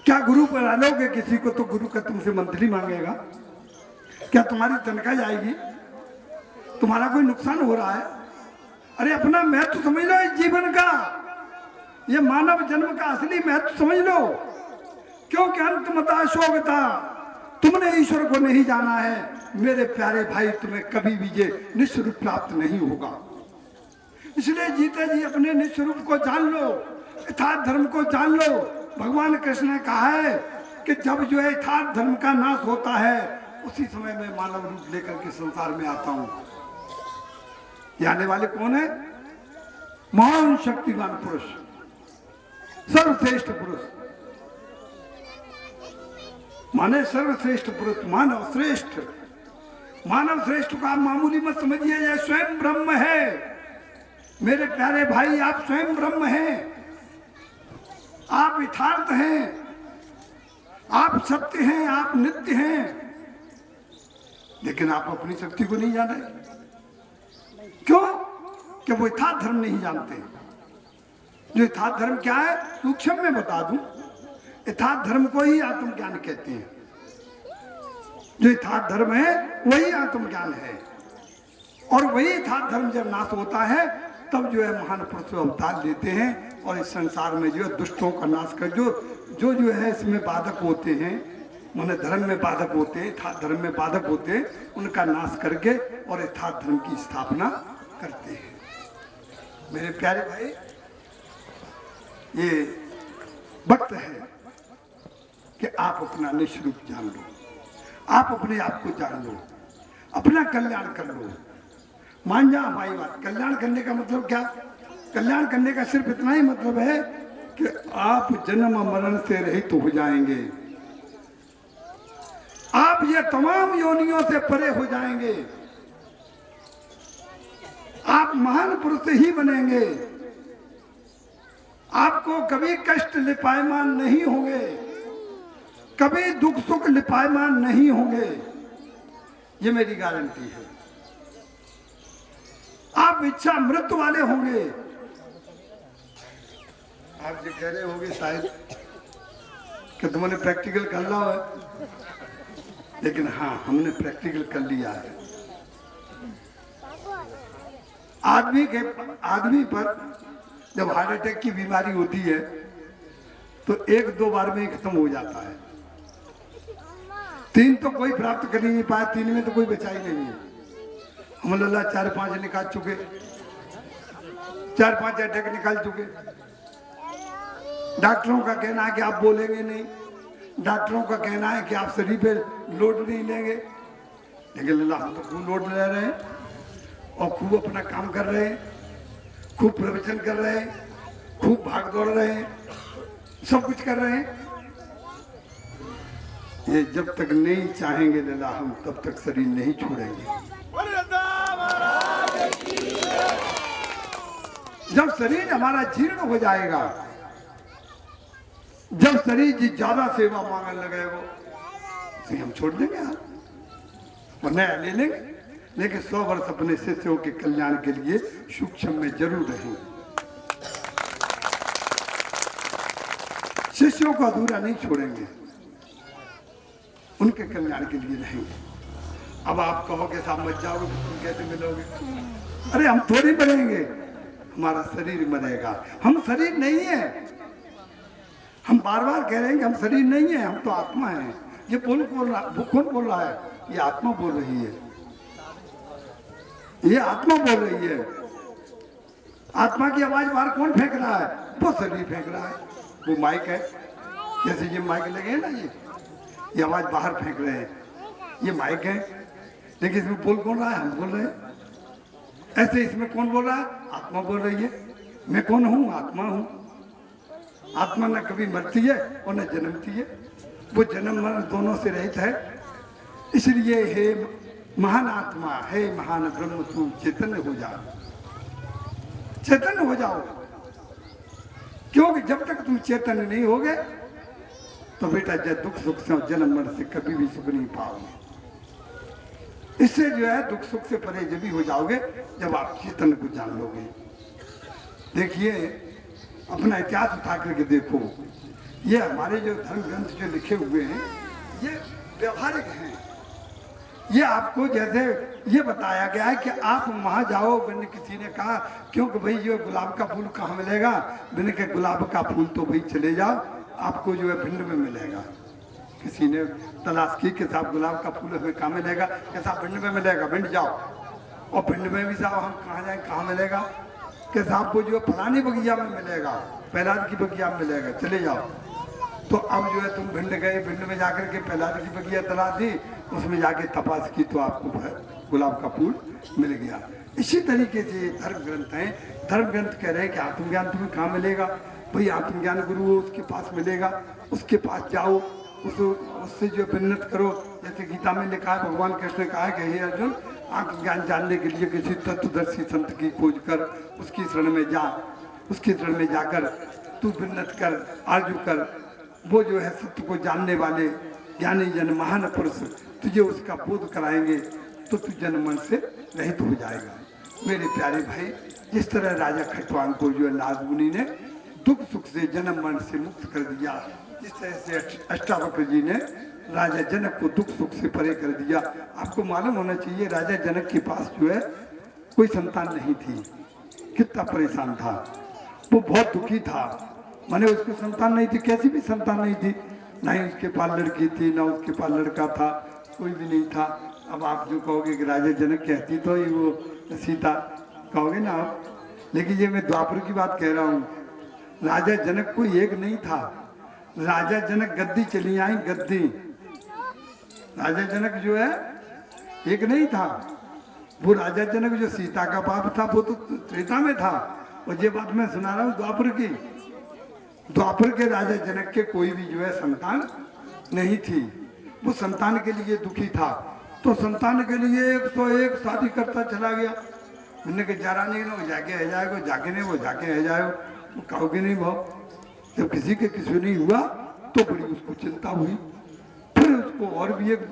क्या गुरु बना लोगे किसी को तो गुरु का तुमसे मंथली मांगेगा? क्या तुम्हारी तनख्वाह जाएगी? तुम्हारा कोई नुकसान हो रहा है? अरे अपना महत्व समझ लो इस जीवन का, ये मानव जन्म का असली महत्व समझ लो, क्योंकि अंतमता शोभता तुमने ईश्वर को नहीं जाना है मेरे प्यारे भाई, तुम्हें कभी भी ये निस्वरूप प्राप्त नहीं होगा। इसलिए जीते जी अपने निस्वरूप को जान लो, यथार्थ धर्म को जान लो। भगवान कृष्ण ने कहा है कि जब जो है यथार्थ धर्म का नाश होता है उसी समय मैं मानव रूप लेकर के संसार में आता हूं। ये आने वाले कौन है? महान शक्तिमान पुरुष, सर्वश्रेष्ठ पुरुष, माने सर्वश्रेष्ठ पुरुष, मानव श्रेष्ठ। मानव श्रेष्ठ को आप मामूली मत समझिए, यह स्वयं ब्रह्म है। मेरे प्यारे भाई, आप स्वयं ब्रह्म हैं, आप यथार्थ हैं, आप सत्य हैं, आप नित्य हैं, लेकिन आप अपनी शक्ति को नहीं जाने। कि वो यथार्थ धर्म नहीं जानते। जो यथार्थ धर्म क्या है सूक्ष्म में बता दूं, यथार्थ धर्म को ही आत्मज्ञान कहते हैं। जो यथार्थ धर्म है वही आत्मज्ञान है। और वही यथार्थ धर्म जब नाश होता है तब जो है महान पुरुष अवतार लेते हैं और इस संसार में जो है दुष्टों का नाश कर जो है इसमें बाधक होते हैं, माने धर्म में बाधक होते हैं, यथार्थ धर्म में बाधक होते हैं, उनका नाश करके और यथार्थ धर्म की स्थापना करते हैं। मेरे प्यारे भाई, ये वक्त है कि आप अपना निश्चित रूप जान लो, आप अपने आप को जान लो, अपना कल्याण कर लो। मान जा हमारी बात, कल्याण करने का मतलब क्या? कल्याण करने का सिर्फ इतना ही मतलब है कि आप जन्म मरण से रहित हो जाएंगे, आप ये तमाम योनियों से परे हो जाएंगे, आप महान पुरुष ही बनेंगे, आपको कभी कष्ट लिपायमान नहीं होंगे, कभी दुख सुख लिपायमान नहीं होंगे, ये मेरी गारंटी है। आप इच्छा मृत्यु वाले होंगे। आप जो कह रहे होंगे शायद कि तुमने प्रैक्टिकल कर ला है, लेकिन हाँ हमने प्रैक्टिकल कर लिया है। आदमी पर जब हार्ट अटैक की बीमारी होती है तो 1-2 बार में ही खत्म हो जाता है। 3 तो कोई प्राप्त कर ही नहीं पाया, 3 में तो कोई बचा ही नहीं है। हम लल्ला 4-5 निकाल चुके, 4-5 अटैक निकाल चुके। डॉक्टरों का कहना है कि आप बोलेंगे नहीं, डॉक्टरों का कहना है कि आप शरीर पे लोड नहीं लेंगे, लेकिन लल्ला हम तो खूब लोड ले रहे हैं और खूब अपना काम कर रहे हैं, खूब प्रवचन कर रहे हैं, खूब भाग दौड़ रहे हैं, सब कुछ कर रहे हैं। ये जब तक नहीं चाहेंगे लल्ला हम तब तक शरीर नहीं छोड़ेंगे। जब शरीर हमारा जीर्ण हो जाएगा, जब शरीर जी ज्यादा सेवा मांगने लगेगा तो हम छोड़ देंगे यार, वरना ले लेंगे। लेकिन 100 वर्ष अपने शिष्यों के कल्याण के लिए सूक्ष्म में जरूर रहेंगे, शिष्यों को अधूरा नहीं छोड़ेंगे, उनके कल्याण के लिए रहेंगे। अब आप कहोगे साहब मत जाओगे तो तुम कैसे मिलोगे? अरे हम थोड़ी मरेंगे, हमारा शरीर मरेगा, हम शरीर नहीं है। हम बार बार कह रहे हैं कि हम शरीर नहीं है, हम तो आत्मा है। ये कौन बोल रहा है? ये आत्मा बोल रही है, ये आत्मा बोल रही है। आत्मा की आवाज बाहर कौन फेंक रहा है? वो शरीर फेंक रहा है, वो माइक है। जैसे ये माइक लगे हैं ना, ये आवाज बाहर फेंक रहे हैं, ये माइक है। लेकिन इसमें बोल कौन रहा है? हम बोल रहे हैं। ऐसे इसमें कौन बोल रहा है? आत्मा बोल रही है। मैं कौन हूं? आत्मा हूं। आत्मा न कभी मरती है और न जन्मती है, वो जन्म मरण दोनों से रहित है। इसलिए हे महान आत्मा, हे महान ब्रह्म, तू चैतन्य हो जाओ, चैतन्य हो जाओ। क्योंकि जब तक तुम चैतन्य नहीं होगे तो बेटा जब दुख सुख से और जन्म मरण से कभी भी सुख नहीं पाओगे। इससे जो है दुख सुख से परे जब भी हो जाओगे जब आप चेतन को जान लोगे। देखिए अपना इतिहास उठा करके देखो, ये हमारे जो धर्म ग्रंथ जो लिखे हुए हैं ये व्यवहारिक हैं। ये आपको जैसे ये बताया गया है कि आप वहां जाओ, मैंने किसी ने कहा क्योंकि भाई ये गुलाब का फूल कहाँ मिलेगा? मैंने कहा गुलाब का फूल तो भाई चले जाओ, आपको जो है भिंड में मिलेगा। किसी ने तलाश की कि साहब गुलाब का फूल हमें कहाँ मिलेगा? कैसा? भिंड में मिलेगा, भिंड जाओ। और भिंड में भी साहब हम कहाँ जाए, कहाँ मिलेगा? कि साहब को जो फलानी बगिया में मिलेगा, पहलाद की बगिया में मिलेगा, चले जाओ। तो अब जो है तुम भिंड गए, भिंड में जाकर के पहलाद की बगिया तलाश दी, उसमें जाके तपास की तो आपको गुलाब का फूल मिल गया। इसी तरीके से धर्म ग्रंथ हैं। धर्म ग्रंथ कह रहे हैं कि आत्मज्ञान तुम्हें कहाँ मिलेगा? भाई आत्मज्ञान गुरु हो उसके पास मिलेगा, उसके पास जाओ, उससे जो विन्नत करो। जैसे गीता में लिखा है, भगवान कृष्ण ने कहा है कि हे अर्जुन, आत्मज्ञान जानने के लिए किसी तत्वदर्शी संत की खोज कर, उसकी शरण में जा, उसकी शरण में जाकर तू विन्नत कर, आरजू कर। वो जो है सत्य को जानने वाले ज्ञानी जन महान पुरुष तुझे उसका बोध कराएंगे तो तू जन्म मन से रहित हो जाएगा। मेरे प्यारे भाई, जिस तरह राजा खटवांग को जो है नारद मुनि ने दुख सुख से जन्म मरण से मुक्त कर दिया, जिस तरह से अष्टावक्र जी ने राजा जनक को दुख सुख से परे कर दिया। आपको मालूम होना चाहिए राजा जनक के पास जो है कोई संतान नहीं थी, कितना परेशान था वो, बहुत दुखी था। माने उसको संतान नहीं थी, कैसी भी संतान नहीं थी, ना ही उसके पास लड़की थी ना उसके पास लड़का था, कोई भी नहीं था। अब आप जो कहोगे कि राजा जनक कहती तो ही वो सीता कहोगे ना आप, लेकिन ये मैं द्वापर की बात कह रहा हूँ। राजा जनक कोई एक नहीं था, राजा जनक गद्दी चली आई, गद्दी। राजा जनक जो है एक नहीं था, वो राजा जनक जो सीता का बाप था वो तो त्रेता में था, और ये बात मैं सुना रहा हूँ द्वापर की। द्वापर के राजा जनक के कोई भी जो है संतान नहीं थी, वो संतान के लिए दुखी था, तो संतान के लिए 101 शादी करता चला गया। मैंने कहा जरा नहीं वो जाके है जाएगा, जाके नहीं वो जाके है जाएगा, वो कहोगे नहीं भाव। जब किसी के किसी नहीं हुआ तो बड़ी उसको चिंता हुई, फिर उसको और भी एक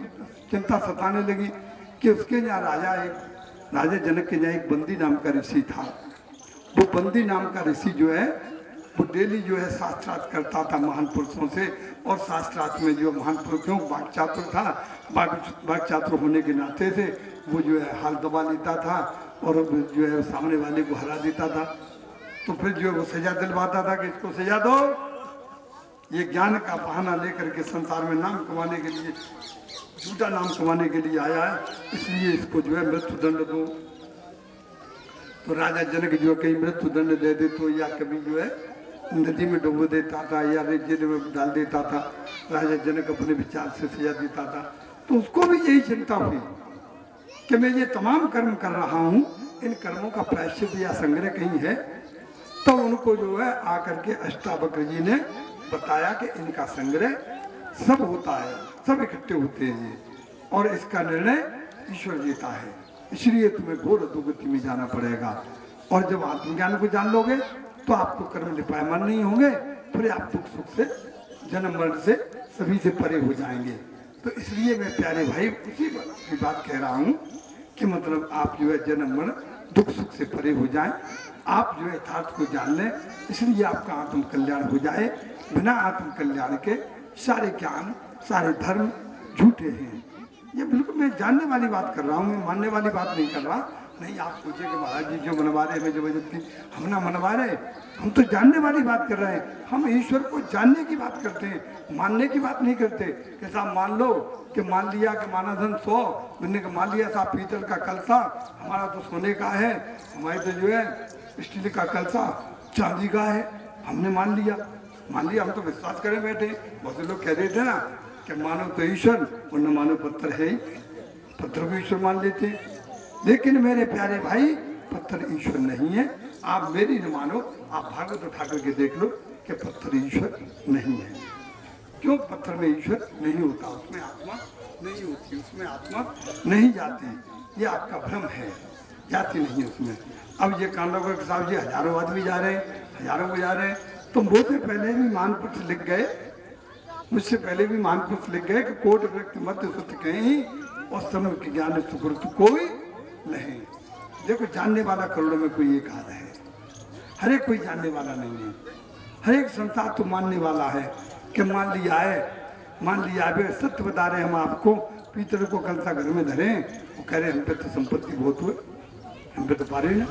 चिंता सताने लगी कि उसके यहाँ राजा जनक के यहाँ एक बंदी नाम का ऋषि था। वो बंदी नाम का ऋषि जो है वो डेली जो है शास्त्रार्थ करता था महान पुरुषों से, और शास्त्रार्थ में जो महान पुरुष क्यों वाक्चातुर था, वाक्चातुर होने के नाते से वो जो है हाल दबा लेता था और जो है सामने वाले को हरा देता था। तो फिर जो है वो सजा दिलवाता था कि इसको सजा दो, ये ज्ञान का बहाना लेकर के संसार में नाम कमाने के लिए, झूठा नाम कमाने के लिए आया है, इसलिए इसको जो है मृत्युदंड दो। तो राजा जनक जो कहीं मृत्युदंड दे दे तो या कभी जो है नदी में डुबो देता था या जेल में डाल देता था, राजा जनक अपने विचार से सजा देता था। तो उसको भी यही चिंता हुई कि मैं ये तमाम कर्म कर रहा हूँ, इन कर्मों का प्रायश्चित या संग्रह कहीं है। तो उनको जो है आकर के अष्टावक्र जी ने बताया कि इनका संग्रह सब होता है, सब इकट्ठे होते हैं और इसका निर्णय ईश्वर देता है, इसलिए तुम्हें घोर अधोगति में जाना पड़ेगा। और जब आत्मज्ञान को जान लोगे तो आपको कर्म लिपायमान नहीं होंगे, फिर आप दुख सुख से जन्म मरण से सभी से परे हो जाएंगे। तो इसलिए मैं प्यारे भाई उसी की बात कह रहा हूँ कि मतलब आप जो है जन्म मरण दुख सुख से परे हो जाएं, आप जो है यथार्थ को जान लें, इसलिए आपका आत्म कल्याण हो जाए। बिना आत्म कल्याण के सारे ज्ञान सारे धर्म झूठे हैं। ये बिल्कुल मैं जानने वाली बात कर रहा हूँ, मैं मानने वाली बात नहीं कर रहा। नहीं आप सोचे कि महाराज जी जो मनवा रहे हमें जबरदस्ती, हम ना मनवा रहे, हम तो जानने वाली बात कर रहे हैं। हम ईश्वर को जानने की बात करते हैं, मानने की बात नहीं करते। कि साहब मान लो कि मान लिया कि माना धन 100, मैंने कहा मान लिया साहब पीतल का कलसा हमारा तो सोने का है, हमारी तो जो है स्टील का कलसा चांदी का है, हमने मान लिया। हम तो विश्वास करें बैठे। बहुत से लोग कह रहे थे ना कि मानो तो ईश्वर और न मानो पत्थर है ही, पत्थर को ईश्वर मान लेते हैं। लेकिन मेरे प्यारे भाई पत्थर ईश्वर नहीं है। आप मेरी न मानो, आप भागवत उठा करके देख लो कि पत्थर ईश्वर नहीं है। क्यों पत्थर में ईश्वर नहीं होता, उसमें आत्मा नहीं होती, उसमें आत्मा नहीं जाती। ये आपका भ्रम है, जाती नहीं उसमें। अब ये कांडोगर साहब जी हजारों आदमी जा रहे हैं, हजारों को जा रहे हैं, तो मुझसे पहले भी महानपुरुष लिख गए, मुझसे पहले भी महानपुरुष लिख गए कि कोट व्यक्ति मध्य सुत कहीं और समय के ज्ञान सुकृत कोई नहीं। देखो जानने वाला करोड़ों में कोई एक आधा है, हर एक कोई जानने वाला नहीं है। हर एक संसार तो मानने वाला है कि मान लिया है सत्य बता रहे हम आपको। पीतल को कलसा घर में धरे, वो कह रहे हम पे तो संपत्ति बहुत हुए, हम पे तो पारे ना,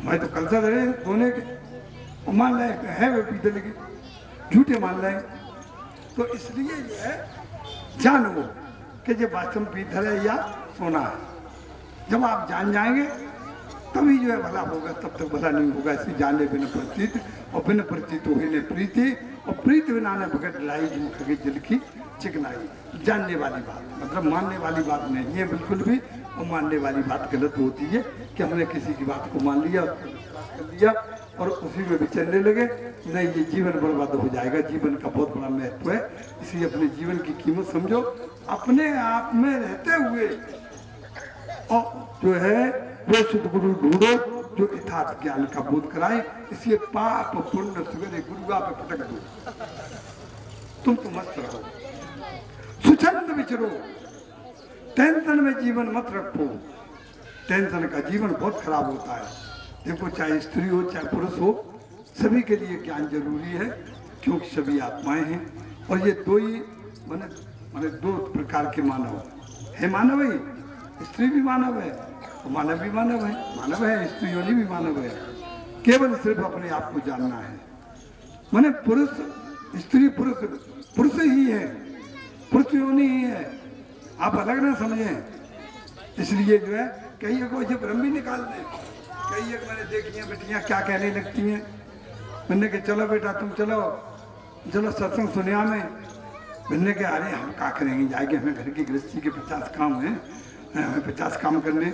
हमारे तो कलसा धरे सोने के, और मान लाए है वे पीतल की, झूठे मान लाए। तो इसलिए ये है जानो कि ये वास्तव में पीतल है या सोना है। जब आप जान जाएंगे तभी जो है भला होगा, तब तक भला नहीं होगा। इसलिए जाने बिना प्रतीत और बिना प्रतीत हो न प्रीति, और प्रीति बिना न भगत लाई जिन खगे जल की चिकनाई। जानने वाली बात मतलब मानने वाली बात नहीं है बिल्कुल भी। और मानने वाली बात गलत होती है कि हमने किसी की बात को मान लिया, कर दिया और उसी में विचरने लगे। नहीं, ये जीवन बर्बाद हो जाएगा। जीवन का बहुत बड़ा महत्व है, इसलिए अपने जीवन की कीमत समझो। अपने आप में रहते हुए और जो है वो शुद्ध गुरु ढूंढो जो यथार्थ ज्ञान का बोध कराए। इसलिए पाप पुण्य सवेरे गुरुआ पे पटक दो, तुम तो मस्त रहो, सुछंद विचरो, टेंशन में जीवन मत रखो। टेंशन का जीवन बहुत खराब होता है। देखो, चाहे स्त्री हो चाहे पुरुष हो, सभी के लिए ज्ञान जरूरी है, क्योंकि सभी आत्माएं हैं। और ये दो ही माने दो प्रकार के मानव है। मानव ही, स्त्री भी मानव है और मानव भी मानव है। मानव है, स्त्री योनि भी मानव है। केवल सिर्फ अपने आप को जानना है। माने पुरुष स्त्री पुरुष ही है, पुरुष योनि ही है, आप अलग ना समझें। इसलिए जो है कई को जब भ्रम भी निकाल दें, कई एक मैंने देखी हैं बेटियां क्या कहने लगती हैं, मैंने कहा चलो बेटा तुम चलो सत्संग सुनिया में। मैंने कहा अरे हम क्या करेंगे, जाएंगे, हमें घर की गृहस्थी के 50 काम हैं, हमें 50 काम करने।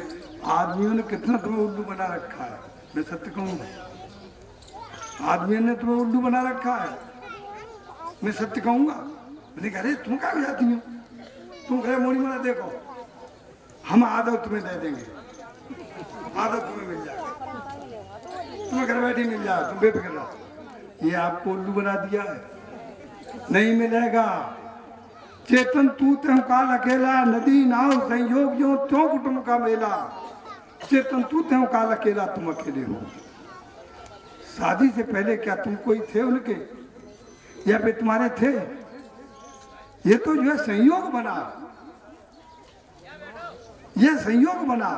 आदमियों ने कितना तुम्हें उल्लू बना रखा है, मैं सत्य कहूँगा, आदमियों ने तुम्हें उल्लू बना रखा है, मैं सत्य कहूँगा। मैंने कहा अरे तुम क्या जाती हो, तुम घर मोड़ी मना देखो, हम आदत तुम्हें दे देंगे, आदत तुम्हें मिल जाएगी, तुम्हें घर बैठी मिल जाए, तुम बेफिक्र रहो। ये आपको उल्लू बना दिया है, नहीं मिलेगा। चेतन तू त्यों काल अकेला, नदी नाव संयोग जो त्यों कुटुंब का मेला। चेतन तू त्यों काल अकेला, तुम अकेले हो। शादी से पहले क्या तुम कोई थे उनके, या वे तुम्हारे थे? ये तो जो है संयोग बना, ये संयोग बना।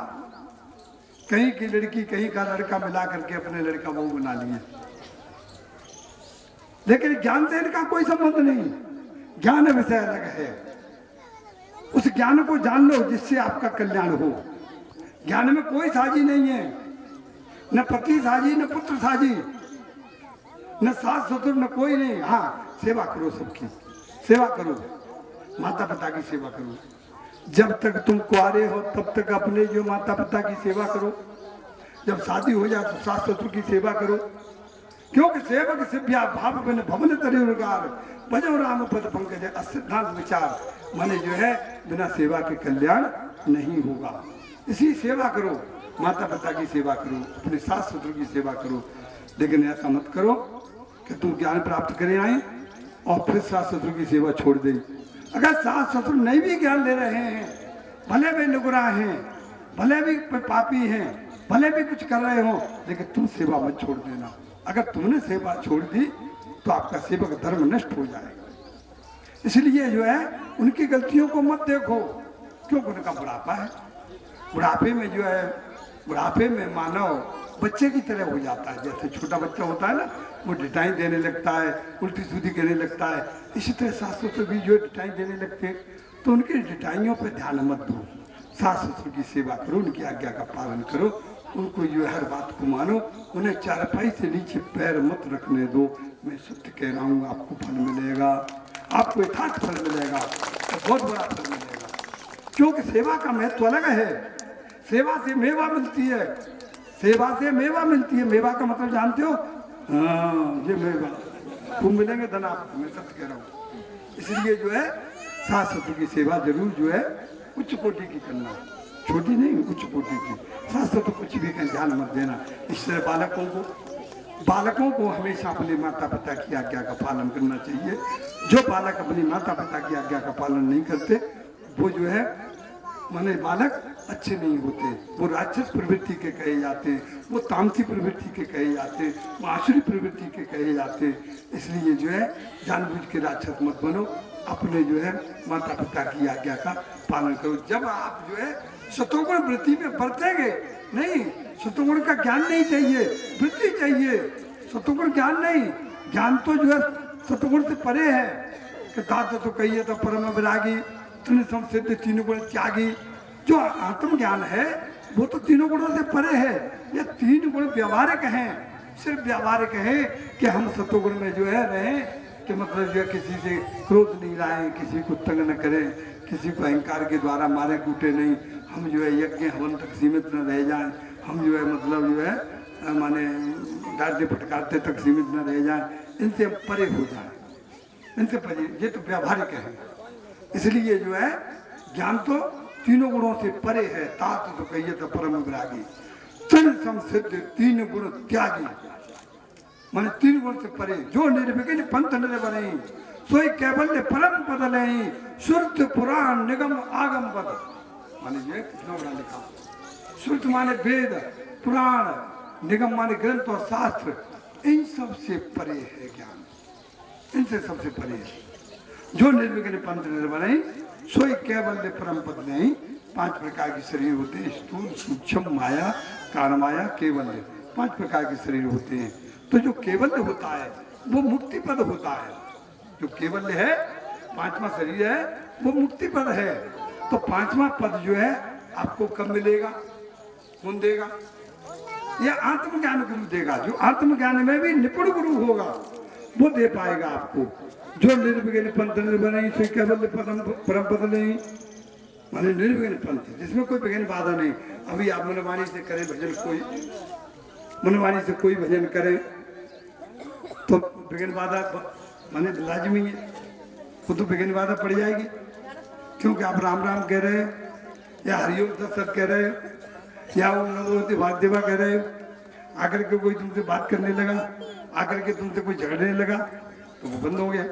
कहीं की लड़की कहीं का लड़का मिला करके अपने लड़का वो बना लिए, लेकिन ज्ञान से इनका कोई संबंध नहीं। ज्ञान विषय अलग है, उस ज्ञान को जान लो जिससे आपका कल्याण हो। ज्ञान में कोई साझी नहीं है, न पति साझी, न पुत्र साझी, न सास ससुर, न कोई नहीं। हाँ, सेवा करो, सबकी सेवा करो, माता पिता की सेवा करो। जब तक तुम कुआरे हो तब तक अपने जो माता पिता की सेवा करो, जब शादी हो जाए तो सास ससुर की सेवा करो, क्योंकि सेवक सिव्या भाव बिन भवन तरिगार भजो राम पद पंकज सिद्धांत विचार। माने जो है बिना सेवा के कल्याण नहीं होगा। इसी सेवा करो, माता पिता की सेवा करो, अपने सास ससुर की सेवा करो, लेकिन ऐसा मत करो कि तुम ज्ञान प्राप्त करे आए और फिर सास ससुर की सेवा छोड़ दें। अगर सास ससुर नहीं भी ज्ञान ले रहे हैं, भले भी नुगरा हैं, भले भी पापी हैं, भले भी कुछ कर रहे हो, लेकिन तुम सेवा मत छोड़ देना। अगर तुमने सेवा छोड़ दी तो आपका सेवक धर्म नष्ट हो जाएगा। इसलिए जो है उनकी गलतियों को मत देखो, क्योंकि उनका बुढ़ापा है। बुढ़ापे में जो है, बुढ़ापे में मानव बच्चे की तरह हो जाता है। जैसे छोटा बच्चा होता है ना, वो डिटाई देने लगता है, उल्टी सीधी कहने लगता है, इसी तरह सास ससुर भी जो डिटाई देने लगते हैं, तो उनकी डिटाइयों पर ध्यान मत दो। सास ससुर की सेवा करो, उनकी आज्ञा का पालन करो, उनको जो हर बात को मानो, उन्हें चारपाई से नीचे पैर मत रखने दो। मैं सत्य कह रहा हूँ, आपको फल मिलेगा, आपको यथार्थ फल मिलेगा, बहुत बड़ा फल मिलेगा। क्योंकि सेवा का महत्व अलग है। सेवा से मेवा मिलती है, सेवा से मेवा मिलती है। मेवा का मतलब जानते हो? हाँ, ये मेवा तुम मिलेंगे धन आपको, मैं सत्य कह रहा हूँ। इसलिए जो है सास ससुर की सेवा जरूर जो है उच्च कोटि की करना, छोटी नहीं, उच्च कोटि की। सास ससुर कुछ भी कहीं ध्यान मत देना। इस तरह बालकों को हमेशा अपने माता पिता की आज्ञा का पालन करना चाहिए। जो बालक अपनी माता पिता की आज्ञा का पालन नहीं करते, वो जो है माने बालक अच्छे नहीं होते, वो राक्षस प्रवृत्ति के कहे जाते हैं, वो तामसी प्रवृत्ति के कहे जाते हैं, वो आसुरी प्रवृत्ति के कहे जाते हैं। इसलिए जो है जानबूझ के राक्षस मत बनो, अपने जो है माता पिता की आज्ञा का पालन करो। जब आप जो है सतोगुण वृत्ति में बरतेंगे, नहीं सतोगुण का ज्ञान नहीं चाहिए, वृत्ति चाहिए, सतोगुण ज्ञान नहीं। ज्ञान तो जो है सतोगुण से परे है। कि दाता तो कहिए तो परम विरागी, सिद्ध तीनों गुण त्यागी। जो आत्म ज्ञान है वो तो तीनों गुणों से परे है। ये तीन गुण व्यवहारिक हैं, सिर्फ व्यवहारिक है कि हम सतोगुण में जो है रहें, कि मतलब जो है किसी से क्रोध नहीं लाएं, किसी को तंग न करें, किसी को अहंकार के द्वारा मारे कूटे नहीं, हम जो है यज्ञ हवन तक सीमित न रह जाएं, हम जो है मतलब जो है माने डांटते फटकारते तक सीमित न रह जाएं, इनसे परे हो जाए, इनसे परे। ये तो व्यवहारिक है। इसलिए जो है ज्ञान तो तीनों गुणों से परे है। तात तो कहिए तो परम विरागी, तन सम सिद्ध तीन गुण त्यागी। माने तीन गुण से परे, जो निर्विघ्न पंथ निर्बने, सोई कैवल्य परम पद नहीं, श्रुत पुराण निगम आगम पद। माने ये कितना बड़ा लिखा। श्रुत माने वेद, पुराण, निगम माने ग्रंथ और शास्त्र, इन सब से परे है ज्ञान, इनसे सबसे परे है। जो निर्विघ्न पंथ निर्वनहि सोई कैवल्य परम पद नहीं। 5 प्रकार के शरीर होते हैं, स्थूल सूक्ष्म माया कारण माया केवल्य, 5 प्रकार के शरीर होते हैं। तो जो केवल्य होता है वो मुक्ति पद होता है। जो केवल्य है 5वां शरीर है वो मुक्ति पद है। तो 5वां पद जो है आपको कब मिलेगा, कौन देगा? ये आत्मज्ञान गुरु देगा। जो आत्मज्ञान में भी निपुण गुरु होगा वो दे पाएगा आपको। जो निर्विघ्न पंथ निर्वनहि सोई कैवल्य परम पद नहीं, माने निर्विघ्न पंथ जिसमें कोई विघ्न बाधा नहीं। अभी आप मनमानी से करें भजन, कोई मनमानी से कोई भजन करे तो विघ्न बाधा माने लाजमी है, खुद तो विघ्न बाधा पड़ जाएगी। क्योंकि आप राम राम कह रहे हैं या हरिओम सत कह रहे हैं या नमोते वाग्देवा कह रहे हो, आकर के कोई तुमसे बात करने लगा, आकर के तुमसे कोई झगड़ने लगा तो वो बंद हो गया।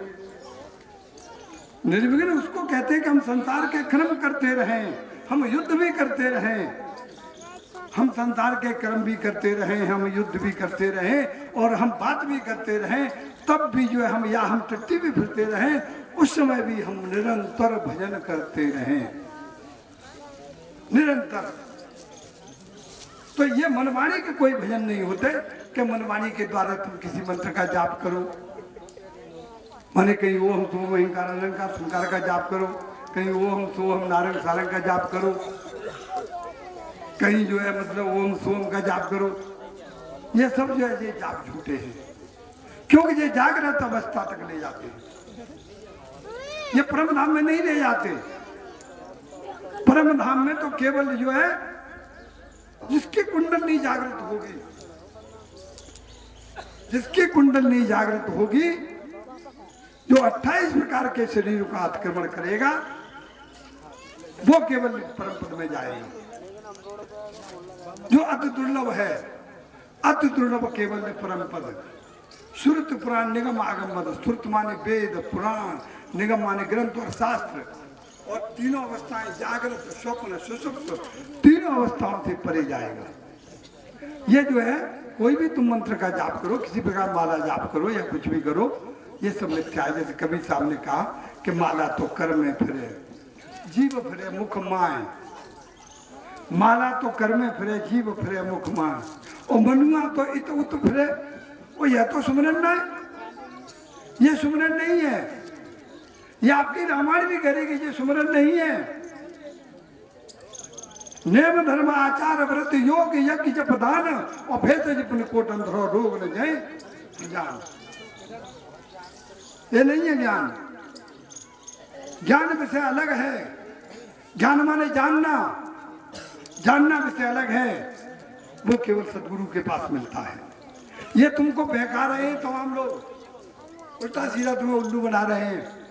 निर्विघ्न उसको कहते हैं कि हम संसार के कर्म करते रहें, हम युद्ध भी करते रहें, हम संसार के कर्म भी करते रहें, हम युद्ध भी करते रहें और हम बात भी करते रहें, तब भी जो है हम टट्टी भी फिरते रहें, उस समय भी हम निरंतर भजन करते रहें, निरंतर। तो ये मनमानी के कोई भजन नहीं होते कि मनमानी के द्वारा तुम किसी मंत्र का जाप करो, माने कहीं ओम सोम हिंकार संकार का जाप करो, कहीं ओम सोम नारंग सारंग का जाप करो, कहीं जो है मतलब ओम सोम का जाप करो। ये सब जो है ये जाप झूठे हैं, क्योंकि ये जागृत अवस्था तक ले जाते हैं, ये परम धाम में नहीं ले जाते। परम धाम में तो केवल जो है जिसकी कुंडली जागृत होगी, जिसकी कुंडली जागृत होगी, जो 28 प्रकार के शरीरों का अतिक्रमण करेगा वो केवल परम पद में जाएगा। जो अति दुर्लभ है, अति दुर्लभ केवल परम पद। श्रुत पुराण निगम आगम मद। श्रुत माने वेद पुराण, निगम माने ग्रंथ और शास्त्र, और तीनों अवस्थाएं जागृत स्वप्न सुषुप्त, तीनों अवस्थाओं से परे जाएगा। ये जो है कोई भी तुम मंत्र का जाप करो, किसी प्रकार माला जाप करो या कुछ भी करो, ये सब मिथ्या है। जैसे कबीर साहब ने कहा कि माला तो कर में फिरे, जीव फिरे मुख माए, माला तो कर में फिरे, जीव फिरे मुख माए, और मनुआ तो इत उत फिरे। वो यह तो सुमरन है, ये सुमरन नहीं है। ये आपकी रामायण भी करेगी, ये सुमरन नहीं है। नेम धर्म आचार व्रत योग यज्ञ जप दान और भेद जिपन कोट अंधरो रोग न जाए ज्ञान, ये नहीं है ज्ञान। ज्ञान विषय अलग है, ज्ञान माने जानना, जानना विषय अलग है, वो केवल सदगुरु के पास मिलता है। ये तुमको बहका रहे हैं तमाम लोग, उल्टा सीधा तुम्हें उल्लू बना रहे हैं।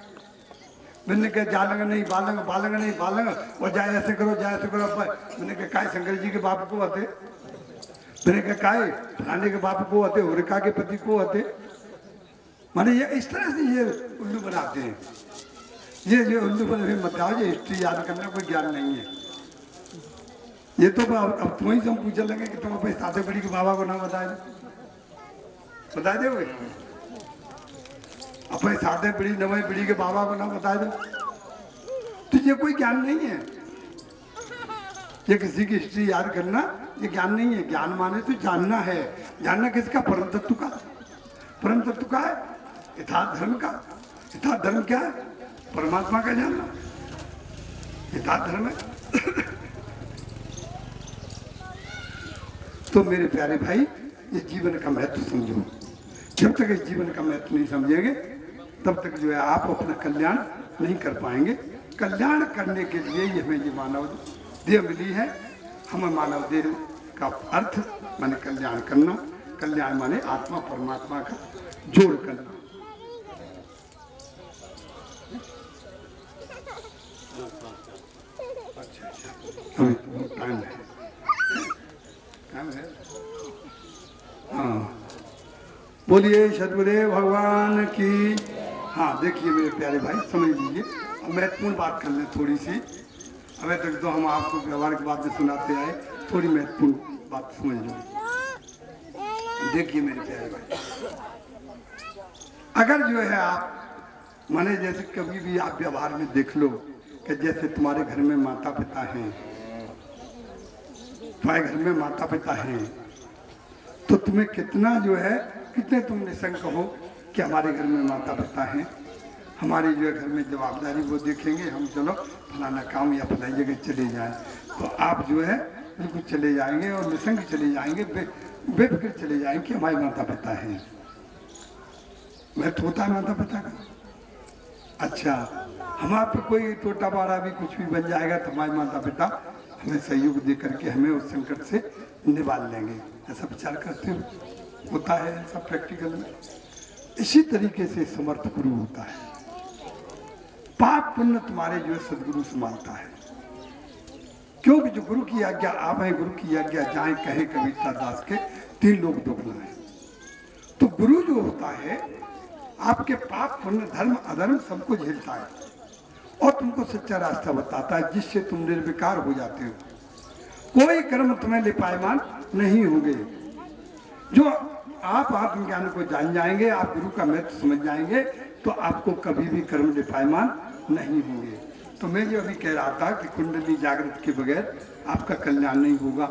मैंने कहा जालंग नहीं बालंग, बालंग नहीं बालंग, और जाए ऐसे करो जाए ऐसे करो। मैंने कहा काय शंकर जी के बाप को आते, मैंने कहा काय फलाने के बाप को आते, हुरिका के पति को आते। माने ये इस तरह से ये उल्लू बनाते हैं। ये जो उल्लू बने मत जाओ, ये हिस्ट्री याद करना कोई ज्ञान नहीं है। ये तो अब तुम्हें से हम पूछने लगे कि तुम अपने सादे बड़ी के बाबा को ना बताए दे भाई, अपने सादे पीढ़ी नवे पीढ़ी के बाबा को ना बता दो, तो ये कोई ज्ञान नहीं है। ये किसी की हिस्ट्री याद करना ये ज्ञान नहीं है। ज्ञान माने तो जानना है। जानना किसका? परम तत्व का। परम तत्व का है यथार्थ धर्म का। यथार्थ धर्म क्या है? परमात्मा का जानना यथार्थ धर्म है। तो मेरे प्यारे भाई, ये जीवन का महत्व समझो। जब तक इस जीवन का महत्व नहीं समझेंगे तब तक जो है आप अपना कल्याण नहीं कर पाएंगे। कल्याण करने के लिए ये हमें ये मानव देह मिली है। हमें मानव देह का अर्थ माने कल्याण करना। कल्याण माने आत्मा परमात्मा का जोड़ करना। अभी टाइम है, टाइम है। हाँ, बोलिए सदगुरुदेव भगवान की। हाँ, देखिए मेरे प्यारे भाई, समझ लीजिए। अब महत्वपूर्ण बात कर लें थोड़ी सी। अभी तक तो हम आपको व्यवहार की बातें सुनाते आए, थोड़ी महत्वपूर्ण बात समझ लो। देखिए मेरे प्यारे भाई, अगर जो है आप माने जैसे कभी भी आप व्यवहार में देख लो कि जैसे तुम्हारे घर में माता पिता हैं, तुम्हारे घर में माता पिता हैं, तो तुम्हें कितना जो है, कितने तुम निशंक हो कि हमारे घर में माता पिता हैं, हमारी जो है घर में जवाबदारी वो देखेंगे, हम चलो फलाना काम या फलाई जगह चले जाएं, तो आप जो है बिल्कुल चले जाएंगे और निशंक चले जाएंगे, बेफिक्र चले जाएंगे कि हमारे माता पिता हैं। वह तो होता है माता पिता का। अच्छा, हमारे पे कोई टोटा बाड़ा भी कुछ भी बन जाएगा तो हमारे माता पिता हमें सहयोग दे करके हमें उस संकट से निकाल लेंगे, ऐसा विचार करते हो? होता है ऐसा प्रैक्टिकल में। इसी तरीके से समर्थ गुरु होता है। पाप पुण्य तुम्हारे जो है सदगुरु संभालता है, क्योंकि जो गुरु की आज्ञा आप हैं, गुरु की आज्ञा जाए कहे कबीर दास के 3 लोग दुखना है। तो गुरु जो होता है आपके पाप पुण्य धर्म अधर्म सबको झेलता है और तुमको सच्चा रास्ता बताता है, जिससे तुम निर्विकार हो जाते हो। कोई कर्म तुम्हें लिपायमान नहीं होंगे। जो आप आत्मज्ञान को जान जाएंगे, आप गुरु का महत्व समझ जाएंगे, तो आपको कभी भी कर्म लिपायमान नहीं होंगे। तो मैं जो अभी कह रहा था कि कुंडली जागृत के बगैर आपका कल्याण नहीं होगा।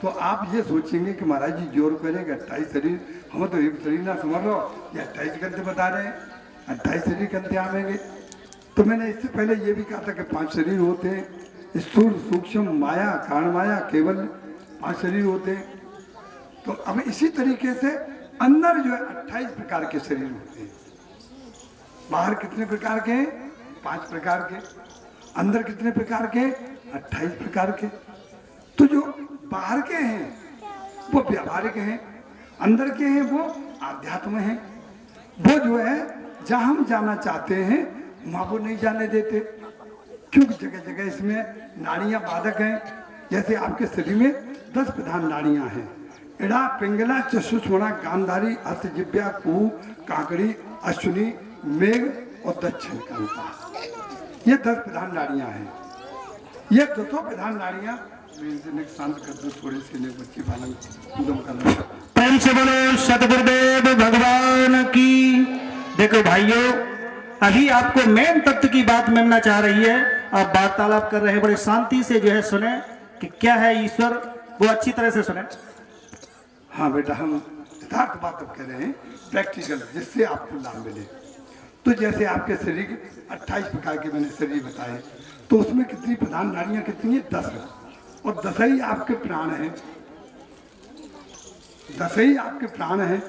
तो आप ये सोचेंगे कि महाराज जी जोर करेगा 28 शरीर, हम तो एक शरीर ना समझ लो, ये 28 घंटे बता रहे हैं, 28 शरीर घंटे आवेंगे। तो मैंने इससे पहले ये भी कहा था कि 5 शरीर होते हैं, स्थूल सूक्ष्म माया कारण माया, केवल 5 शरीर होते हैं। तो अब इसी तरीके से अंदर जो है 28 प्रकार के शरीर होते हैं। बाहर कितने प्रकार के हैं? 5 प्रकार के। अंदर कितने प्रकार के? 28 प्रकार के। तो जो बाहर के हैं वो व्यावहारिक हैं, अंदर के हैं वो आध्यात्म हैं। वो जो है जहाँ हम जाना चाहते हैं वहाँ वो नहीं जाने देते, क्योंकि जगह जगह इसमें नाड़ियाँ बाधक हैं। जैसे आपके शरीर में 10 प्रधान नाड़ियाँ हैं, इड़ा पिंगला चक्षुष्मणा गांधारी हस्त जिब्या कुहू काकड़ी अश्विनी मेघ और दक्षिण कांता, ये 10 प्रधान नाड़ियाँ हैं। ये 10 प्रधान नाड़ियाँ शांत कर दो थोड़े से, बच्चे पालन प्रेम से बोलो सतगुरुदेव भगवान की। देखो भाइयों, अभी आपको मेन तत्व की बात मिलना चाह रही है। आप वार्तालाप कर रहे हैं, बड़े शांति से जो है सुने कि क्या है ईश्वर, वो अच्छी तरह से सुने। हाँ बेटा, हम यथार्थ बात अब कह रहे हैं, प्रैक्टिकल, जिससे आपको लाभ मिले। तो जैसे आपके शरीर के 28 प्रकार के मैंने शरीर बताए, तो उसमें कितनी प्रधान नाड़ियाँ कितनी है? 10 है। और 10 ही आपके प्राण हैं, 10 ही आपके प्राण हैं।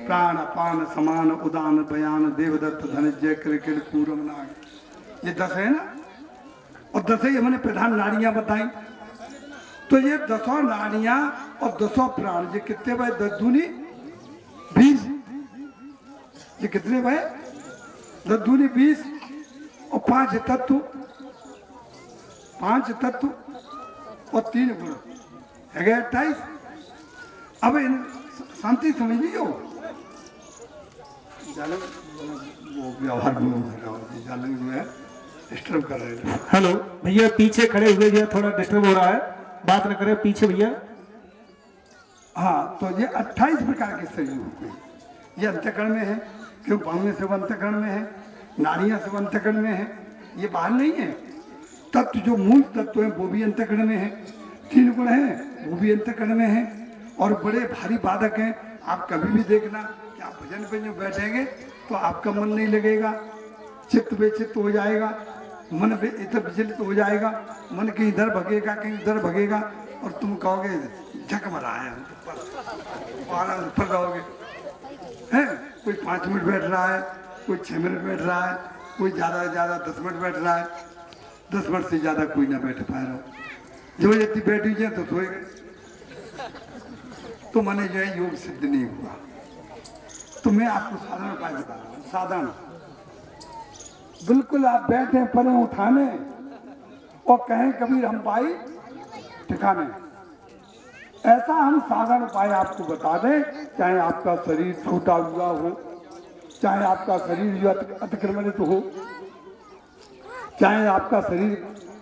प्राण अपान समान उदान बयान देवदत्त धनंजय क्रिकेट पूरम नाग, ये 10 है ना। और 10 ही हमने प्रधान नाड़ियाँ बताई। तो ये 10 नाड़ियाँ और 10 प्राण, ये कितने भाई? 10 दूनी 20। ये कितने भाई? 10 दूनी 20 और 5 तत्व, 5 तत्व और 3 गुण है गए 28। अब इन शांति समझ लीजिए, वो व्यवहार जालन जो है डिस्टर्ब कर रहे हैं। हेलो भैया, पीछे खड़े हुए जो है थोड़ा डिस्टर्ब हो रहा है, बात न करें पीछे भैया। हाँ, तो ये 28 प्रकार के शरीर होते हैं। ये अंतःकरण में है, क्यों? पाँव से वो अंतःकरण में है, नाड़ियाँ से वो अंतःकरण में है, ये बाहर नहीं है। तत्व जो मूल तत्व है वो भी अंतःकरण में है, 3 गुण हैं वो भी अंतःकरण में है, और बड़े भारी बाधक हैं। आप कभी भी देखना कि आप भजन पे जो बैठेंगे तो आपका मन नहीं लगेगा, चित्त बेचित्त हो जाएगा, मन इधर विचलित हो जाएगा, मन कहीं इधर भगेगा कहीं उधर भगेगा, और तुम कहोगे झक मरा है, हम तो पर रहोगे। है कोई 5 मिनट बैठ रहा है, कोई 6 मिनट बैठ रहा है, कोई ज़्यादा से ज़्यादा 10 मिनट बैठ रहा है, 10 मिनट से ज़्यादा कोई ना बैठ पा रहा। जो यदि बैठ जाए तो सोए गए, तो मैंने जो है योग सिद्ध नहीं हुआ। तो मैं आपको साधारण उपाय बता रहा हूँ, साधारण। बिल्कुल आप बैठे परे उठाने और कहें कबीर हम पाई ठिकाने, ऐसा हम साधारण उपाय आपको बता दें। चाहे आपका शरीर छूटा हुआ हो, चाहे आपका शरीर जो अतिक्रमणित हो, चाहे आपका शरीर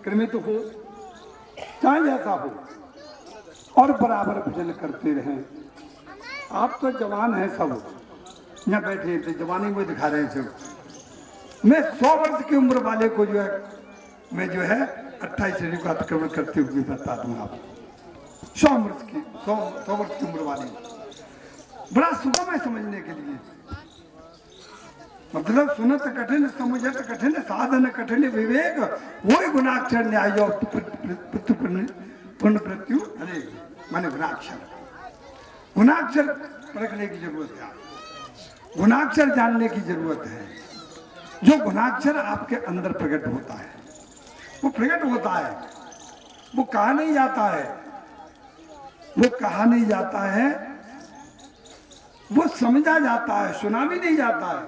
क्रमित हो, चाहे ऐसा हो, और बराबर भजन करते रहें। आप तो जवान हैं सब, यहाँ बैठे थे जवानी में दिखा रहे थे। मैं 100 वर्ष की उम्र वाले को जो है मैं जो है 28 शरीर का अतिक्रमण करते हुए बता दूंगा आपको। 100 वर्ष की उम्र वाले, बड़ा सुगम है समझने के लिए। मतलब सुनत कठिन समझत कठिन साधन कठिन विवेक, वही गुणाक्षर न्याय जो पुण्य प्रत्यु अरे माने गुणाक्षर परखने की जरूरत है, गुणाक्षर जानने की जरूरत है। जो गुणाक्षर आपके अंदर प्रकट होता है वो प्रकट होता है, वो कहा नहीं जाता है, वो कहा नहीं जाता है, वो समझा जाता है, सुना भी नहीं जाता है,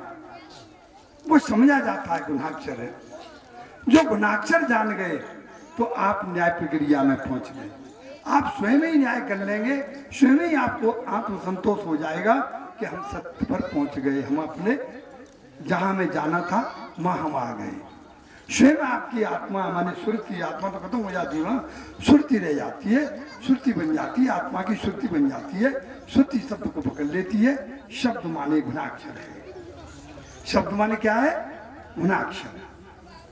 वो समझा जाता है। गुणाक्षर है। जो गुणाक्षर जान गए तो आप न्याय प्रक्रिया में पहुंच गए। आप स्वयं ही न्याय कर लेंगे, स्वयं ही आपको आत्मसंतोष हो जाएगा कि हम सत्य पर पहुंच गए, हम अपने जहां में जाना था वहां हम आ गए। स्वयं आपकी आत्मा माने सुरती, आत्मा तो खत्म हो जाती है वहां, सुरती रह जाती है, सुरती बन जाती है, आत्मा की सुरती बन जाती है। सुरती शब्द को पकड़ लेती है। शब्द माने गुणाक्षर है। शब्द माने क्या है? गुणाक्षर।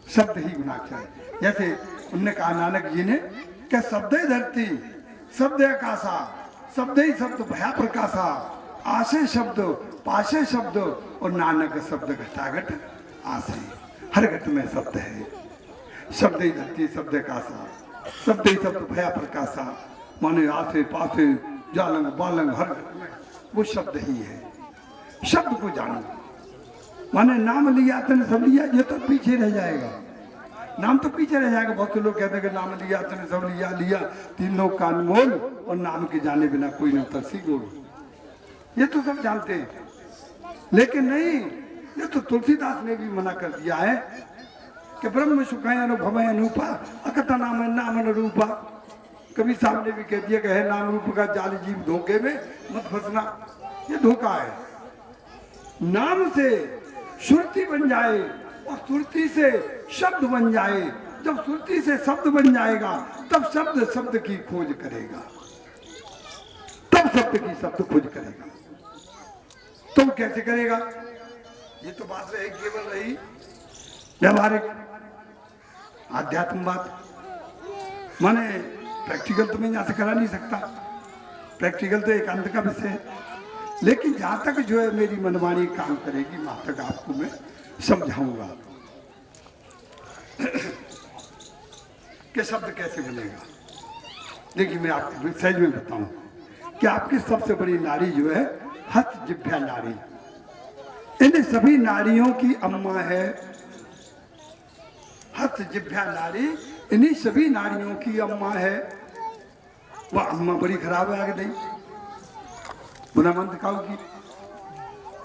शब्द ही गुणाक्षर है। जैसे उनने कहा नानक जी ने क्या शब्द ही धरती, शब्द आकाशा, शब्द ही शब्द भया प्रकाशा, आशे शब्द पाशे शब्द और नानक शब्द घटाघट आसे। हर घट में शब्द है। शब्द ही धरती, शब्द आकाशा, शब्द ही शब्द भया प्रकाशा, माने आसे पासे जालंग बालंग, हर घट में वो शब्द ही है। शब्द को जानो, माने नाम लिया तने सब लिया, ये तो पीछे रह जाएगा। नाम तो पीछे रह जाएगा। बहुत से लोग कहते हैं कि नाम लिया तने सब लिया, लिया तीन लोग का अनमोल और नाम के जाने बिना कोई न तरसी गोल। ये तो सब जानते हैं, लेकिन नहीं, ये तो तुलसीदास ने भी मना कर दिया है कि ब्रह्म सुखाय अनुभवय अनूपा अकथा नाम नाम रूपा। कबीर साहब ने भी कह दिया कि है नाम रूप का जाल जीव धोखे में मत फंसना। ये धोखा है। नाम से सुरती बन जाए और सुरती से शब्द बन जाए। जब सुरती से शब्द बन जाएगा तब शब्द शब्द की खोज करेगा, तब शब्द की शब्द खोज करेगा। तो कैसे करेगा? ये तो बात रही, केवल रही व्यवहारिक आध्यात्म बात, माने प्रैक्टिकल तो मैं यहां से करा नहीं सकता। प्रैक्टिकल तो एकांत का विषय है, लेकिन जहां तक जो है मेरी मनमानी काम करेगी वहां तक आपको मैं समझाऊंगा कि शब्द कैसे बनेगा। देखिए मैं आपको सहज में बताऊं कि आपकी सबसे बड़ी नारी जो है हस्त जिह्वा नारी, इन सभी नारियों की अम्मा है। हस्त जिह्वा नारी इन्हीं सभी नारियों की अम्मा है। वह अम्मा बड़ी खराब है, आगे नहीं बुरा मन दिखाओ की।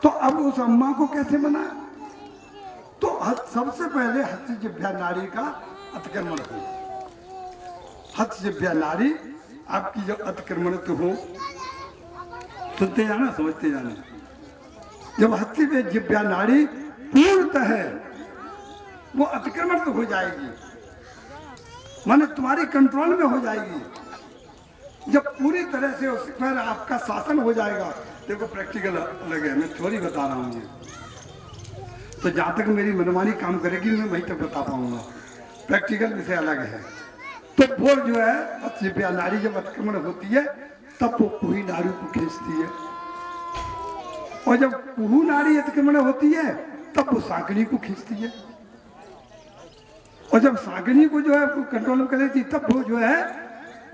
तो अब उस अम्मा को कैसे बनाया? तो सबसे पहले हस्त जिह्वा नारी का अतिक्रमण हो। हस्त जिह्वा नारी आपकी जब अतिक्रमण हो, सुनते जाना समझते जाना। जब हस्ती पे जिह्वा नाड़ी पूर्णतः है वो अतिक्रमण तो हो जाएगी, माने तुम्हारी कंट्रोल में हो जाएगी। जब पूरी तरह से उस पर आपका शासन हो जाएगा। देखो प्रैक्टिकल अलग है, मैं थोड़ी बता रहा हूँ ये तो जहाँ तक मेरी मनमानी काम करेगी मैं वहीं तक बता पाऊंगा। प्रैक्टिकल विषय अलग है। तो वो जो है हस्त जिह्वा नाड़ी जब अतिक्रमण होती है तब वो पूरी नारी को खींचती है, और जब कुहू नारी अतिक्रमण होती है तब वो सांकनी को खींचती है, और जब सांकनी को जो है कंट्रोल में करेगी तब वो जो है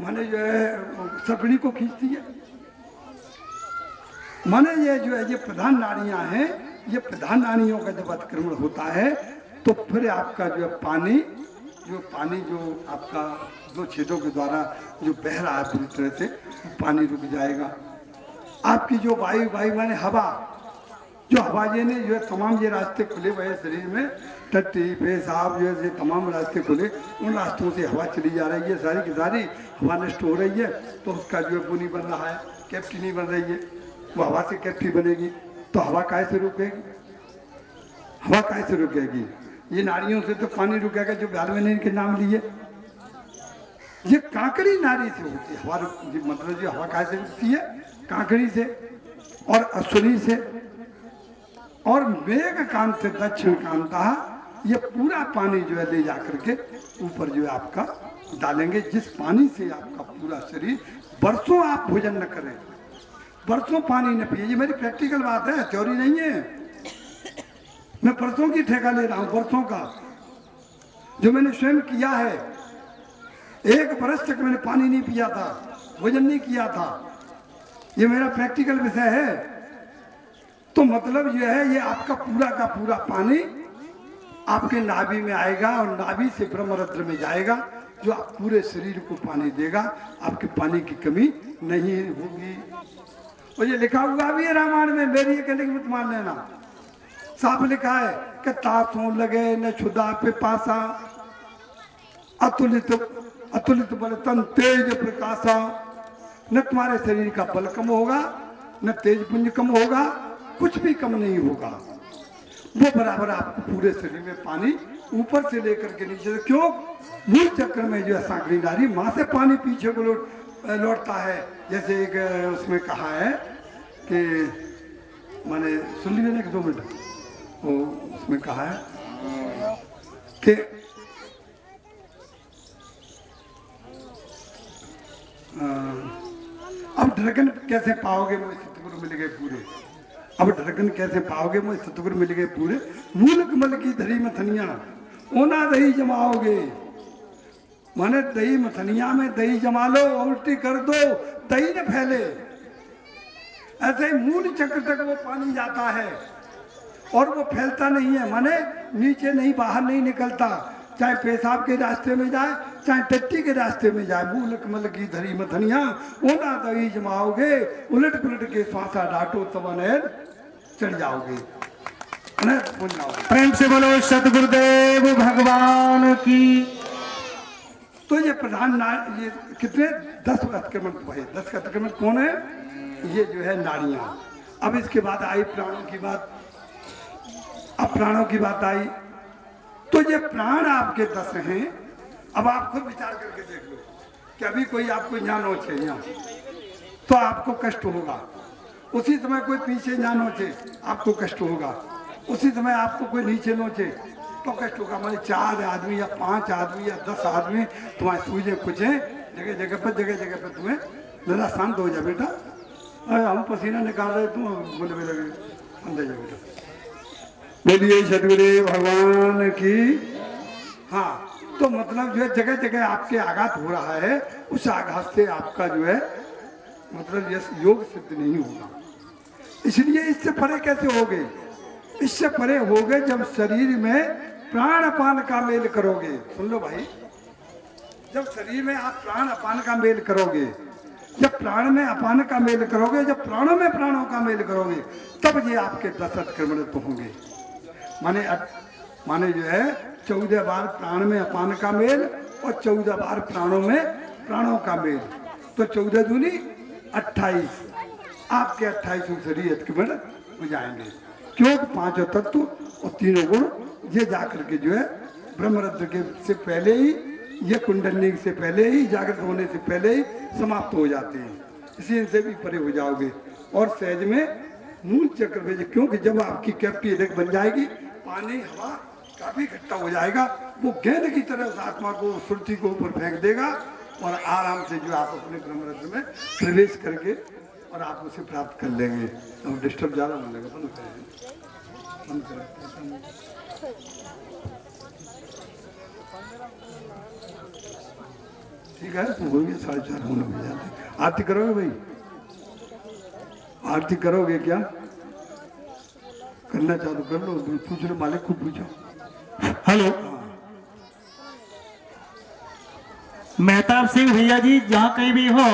माने जो है सकड़ी को खींचती है। माने ये जो है ये प्रधान नारियां हैं। ये प्रधान नारियों का जब अतिक्रमण होता है तो फिर आपका जो है पानी जो आपका दो छेदों के द्वारा जो बह रहा है पूरी तरह से पानी रुक जाएगा। आपकी जो वायु माने हवा, जो हवा ये ने जो है तमाम ये रास्ते खुले हुए शरीर में, टट्टी पेशाब जो है तमाम रास्ते खुले, उन रास्तों से हवा चली जा रही है, सारी की सारी हवा नष्ट हो रही है। तो उसका जो है वो नहीं बन रहा है, कैप्टी नहीं बन रही है। वो हवा से कैप्टी बनेगी तो हवा कैसे रुकेगी? हवा कैसे रुकेगी? ये नारियों से तो पानी रुकेगा जो ब्याल ने इनके नाम लिए। ये कांकड़ी नारी से होती है हवा, मतलब जो हवा कैसे रुकती है? कांकड़ी से। और अश्विनी से और मेघ कांत से दक्षिण कांता, ये पूरा पानी जो है ले जा करके ऊपर जो है आपका डालेंगे, जिस पानी से आपका पूरा शरीर, बरसों आप भोजन न करें, बरसों पानी न पिए। ये मेरी प्रैक्टिकल बात है, थ्योरी नहीं है। मैं बरसों की ठेका ले रहा हूं, बरसों का, जो मैंने स्वयं किया है। 1 बरस तक मैंने पानी नहीं पिया था, भोजन नहीं किया था। ये मेरा प्रैक्टिकल विषय है। तो मतलब ये है, ये आपका पूरा का पूरा पानी आपके नाभि में आएगा और नाभि से ब्रह्मरंध्र में जाएगा, जो आप पूरे शरीर को पानी देगा, आपके पानी की कमी नहीं होगी। और ये लिखा हुआ भी है रामायण में, मेरी ये कहने की मत मान लेना। साफ लिखा है कि तासों लगे न क्षुधा पे पासा, अतुलित अतुलित बल तन तेज प्रकाशा। न तुम्हारे शरीर का बल कम होगा, न तेज पुंज कम होगा, कुछ भी कम नहीं होगा। वो बराबर आपको पूरे शरीर में पानी ऊपर से लेकर के नीचे, क्यों? मूल चक्र में जो है सांकड़ी नारी, माँ से पानी पीछे को लौटता है। जैसे एक उसमें कहा है कि मैंने सुन ली मैंने 2 मिनट, वो उसमें कहा है कि अब ढरकन कैसे पाओगे मुझे सतगुरु मिल गए पूरे, अब ढरकन कैसे पाओगे मुझे सतगुरु मिल गए पूरे। मूल कमल की धरी मथनिया ओना दही जमाओगे, माने दही मथनिया में दही जमा लो, उल्टी कर दो, दही न फैले। ऐसे ही मूल चक्र तक वो पानी जाता है और वो फैलता नहीं है, माने नीचे नहीं, बाहर नहीं निकलता, चाहे पेशाब के रास्ते में जाए, चाहे टट्टी के रास्ते में जाए। मूल कमल की धरी मथनिया ओना दही जमाओगे, उलट पुलट के श्वासा डांटो तब नैन चढ़ जाओगे। प्रेम से बोलो सतगुरुदेव भगवान की। तो ये प्रधान ये कितने 10 अतिक्रमण भाई, 10 अतिक्रमण कौन है? ये जो है नाड़ियां। अब इसके बाद आई प्राणों की बात। अब प्राणों की बात आई तो ये प्राण आपके 10 हैं। अब आप खुद विचार करके देख लो कि अभी कोई आपको यहाँ नोचे यहाँ तो आपको कष्ट होगा, उसी समय कोई पीछे यहाँ नोचे आपको कष्ट होगा, उसी समय आपको कोई नीचे नोचे तो कष्ट होगा। माने 4 आदमी या 5 आदमी या 10 आदमी तुम्हारे सूझे कुछ है, जगह जगह पे तुम्हें जरा शांत हो जाए बेटा, हम पसीना निकाल रहे, तुम बोले लगे अंदर जाए बेटा। बोलिए सतगुरु भगवान की। हाँ, तो मतलब जो है जगह जगह आपके आघात हो रहा है, उस आघात से आपका जो है मतलब यह योग सिद्ध नहीं होगा। इसलिए इससे परे कैसे होगे? इससे परे होगे जब शरीर में प्राण अपान का मेल करोगे। सुन लो भाई, जब शरीर में आप प्राण अपान का मेल करोगे, जब प्राण में अपान का मेल करोगे, जब प्राणों में प्राणों का मेल करोगे, तब ये आपके 10 अतिक्रमण तो होंगे। माने जो है 14 बार प्राण में अपान का मेल और 14 बार प्राणों में प्राणों का मेल, तो 14 दूनी 28, आपके 28 शरीर अतिक्रमण हो जाएंगे। क्यों? 5 तत्व और 3 गुण ये जाकर के जो है ब्रह्मरंध्र के से पहले ही, ये कुंडली से पहले ही, जागृत होने से पहले ही समाप्त हो जाते हैं। इसी से भी परे हो जाओगे और सहज में मूल चक्र में, क्योंकि जब आपकी कैविटी अधिक बन जाएगी, पानी हवा काफी इकट्ठा हो जाएगा, वो गेंद की तरह उस आत्मा को, सुरती को ऊपर फेंक देगा और आराम से जो आप अपने ब्रह्मरंध्र में प्रवेश करके और आप उसे प्राप्त कर लेंगे। तो डिस्टर्ब ज्यादा होने लगा, बंद करें। ठीक है, तो हो गया 4:30 होने हो जाते। आरती करोगे भाई? आरती करोगे क्या? करना चाहो तो कर लो, पूछ लो, मालिक को पूछो। हेलो, मेहताब सिंह भैया जी, जहाँ कहीं भी हो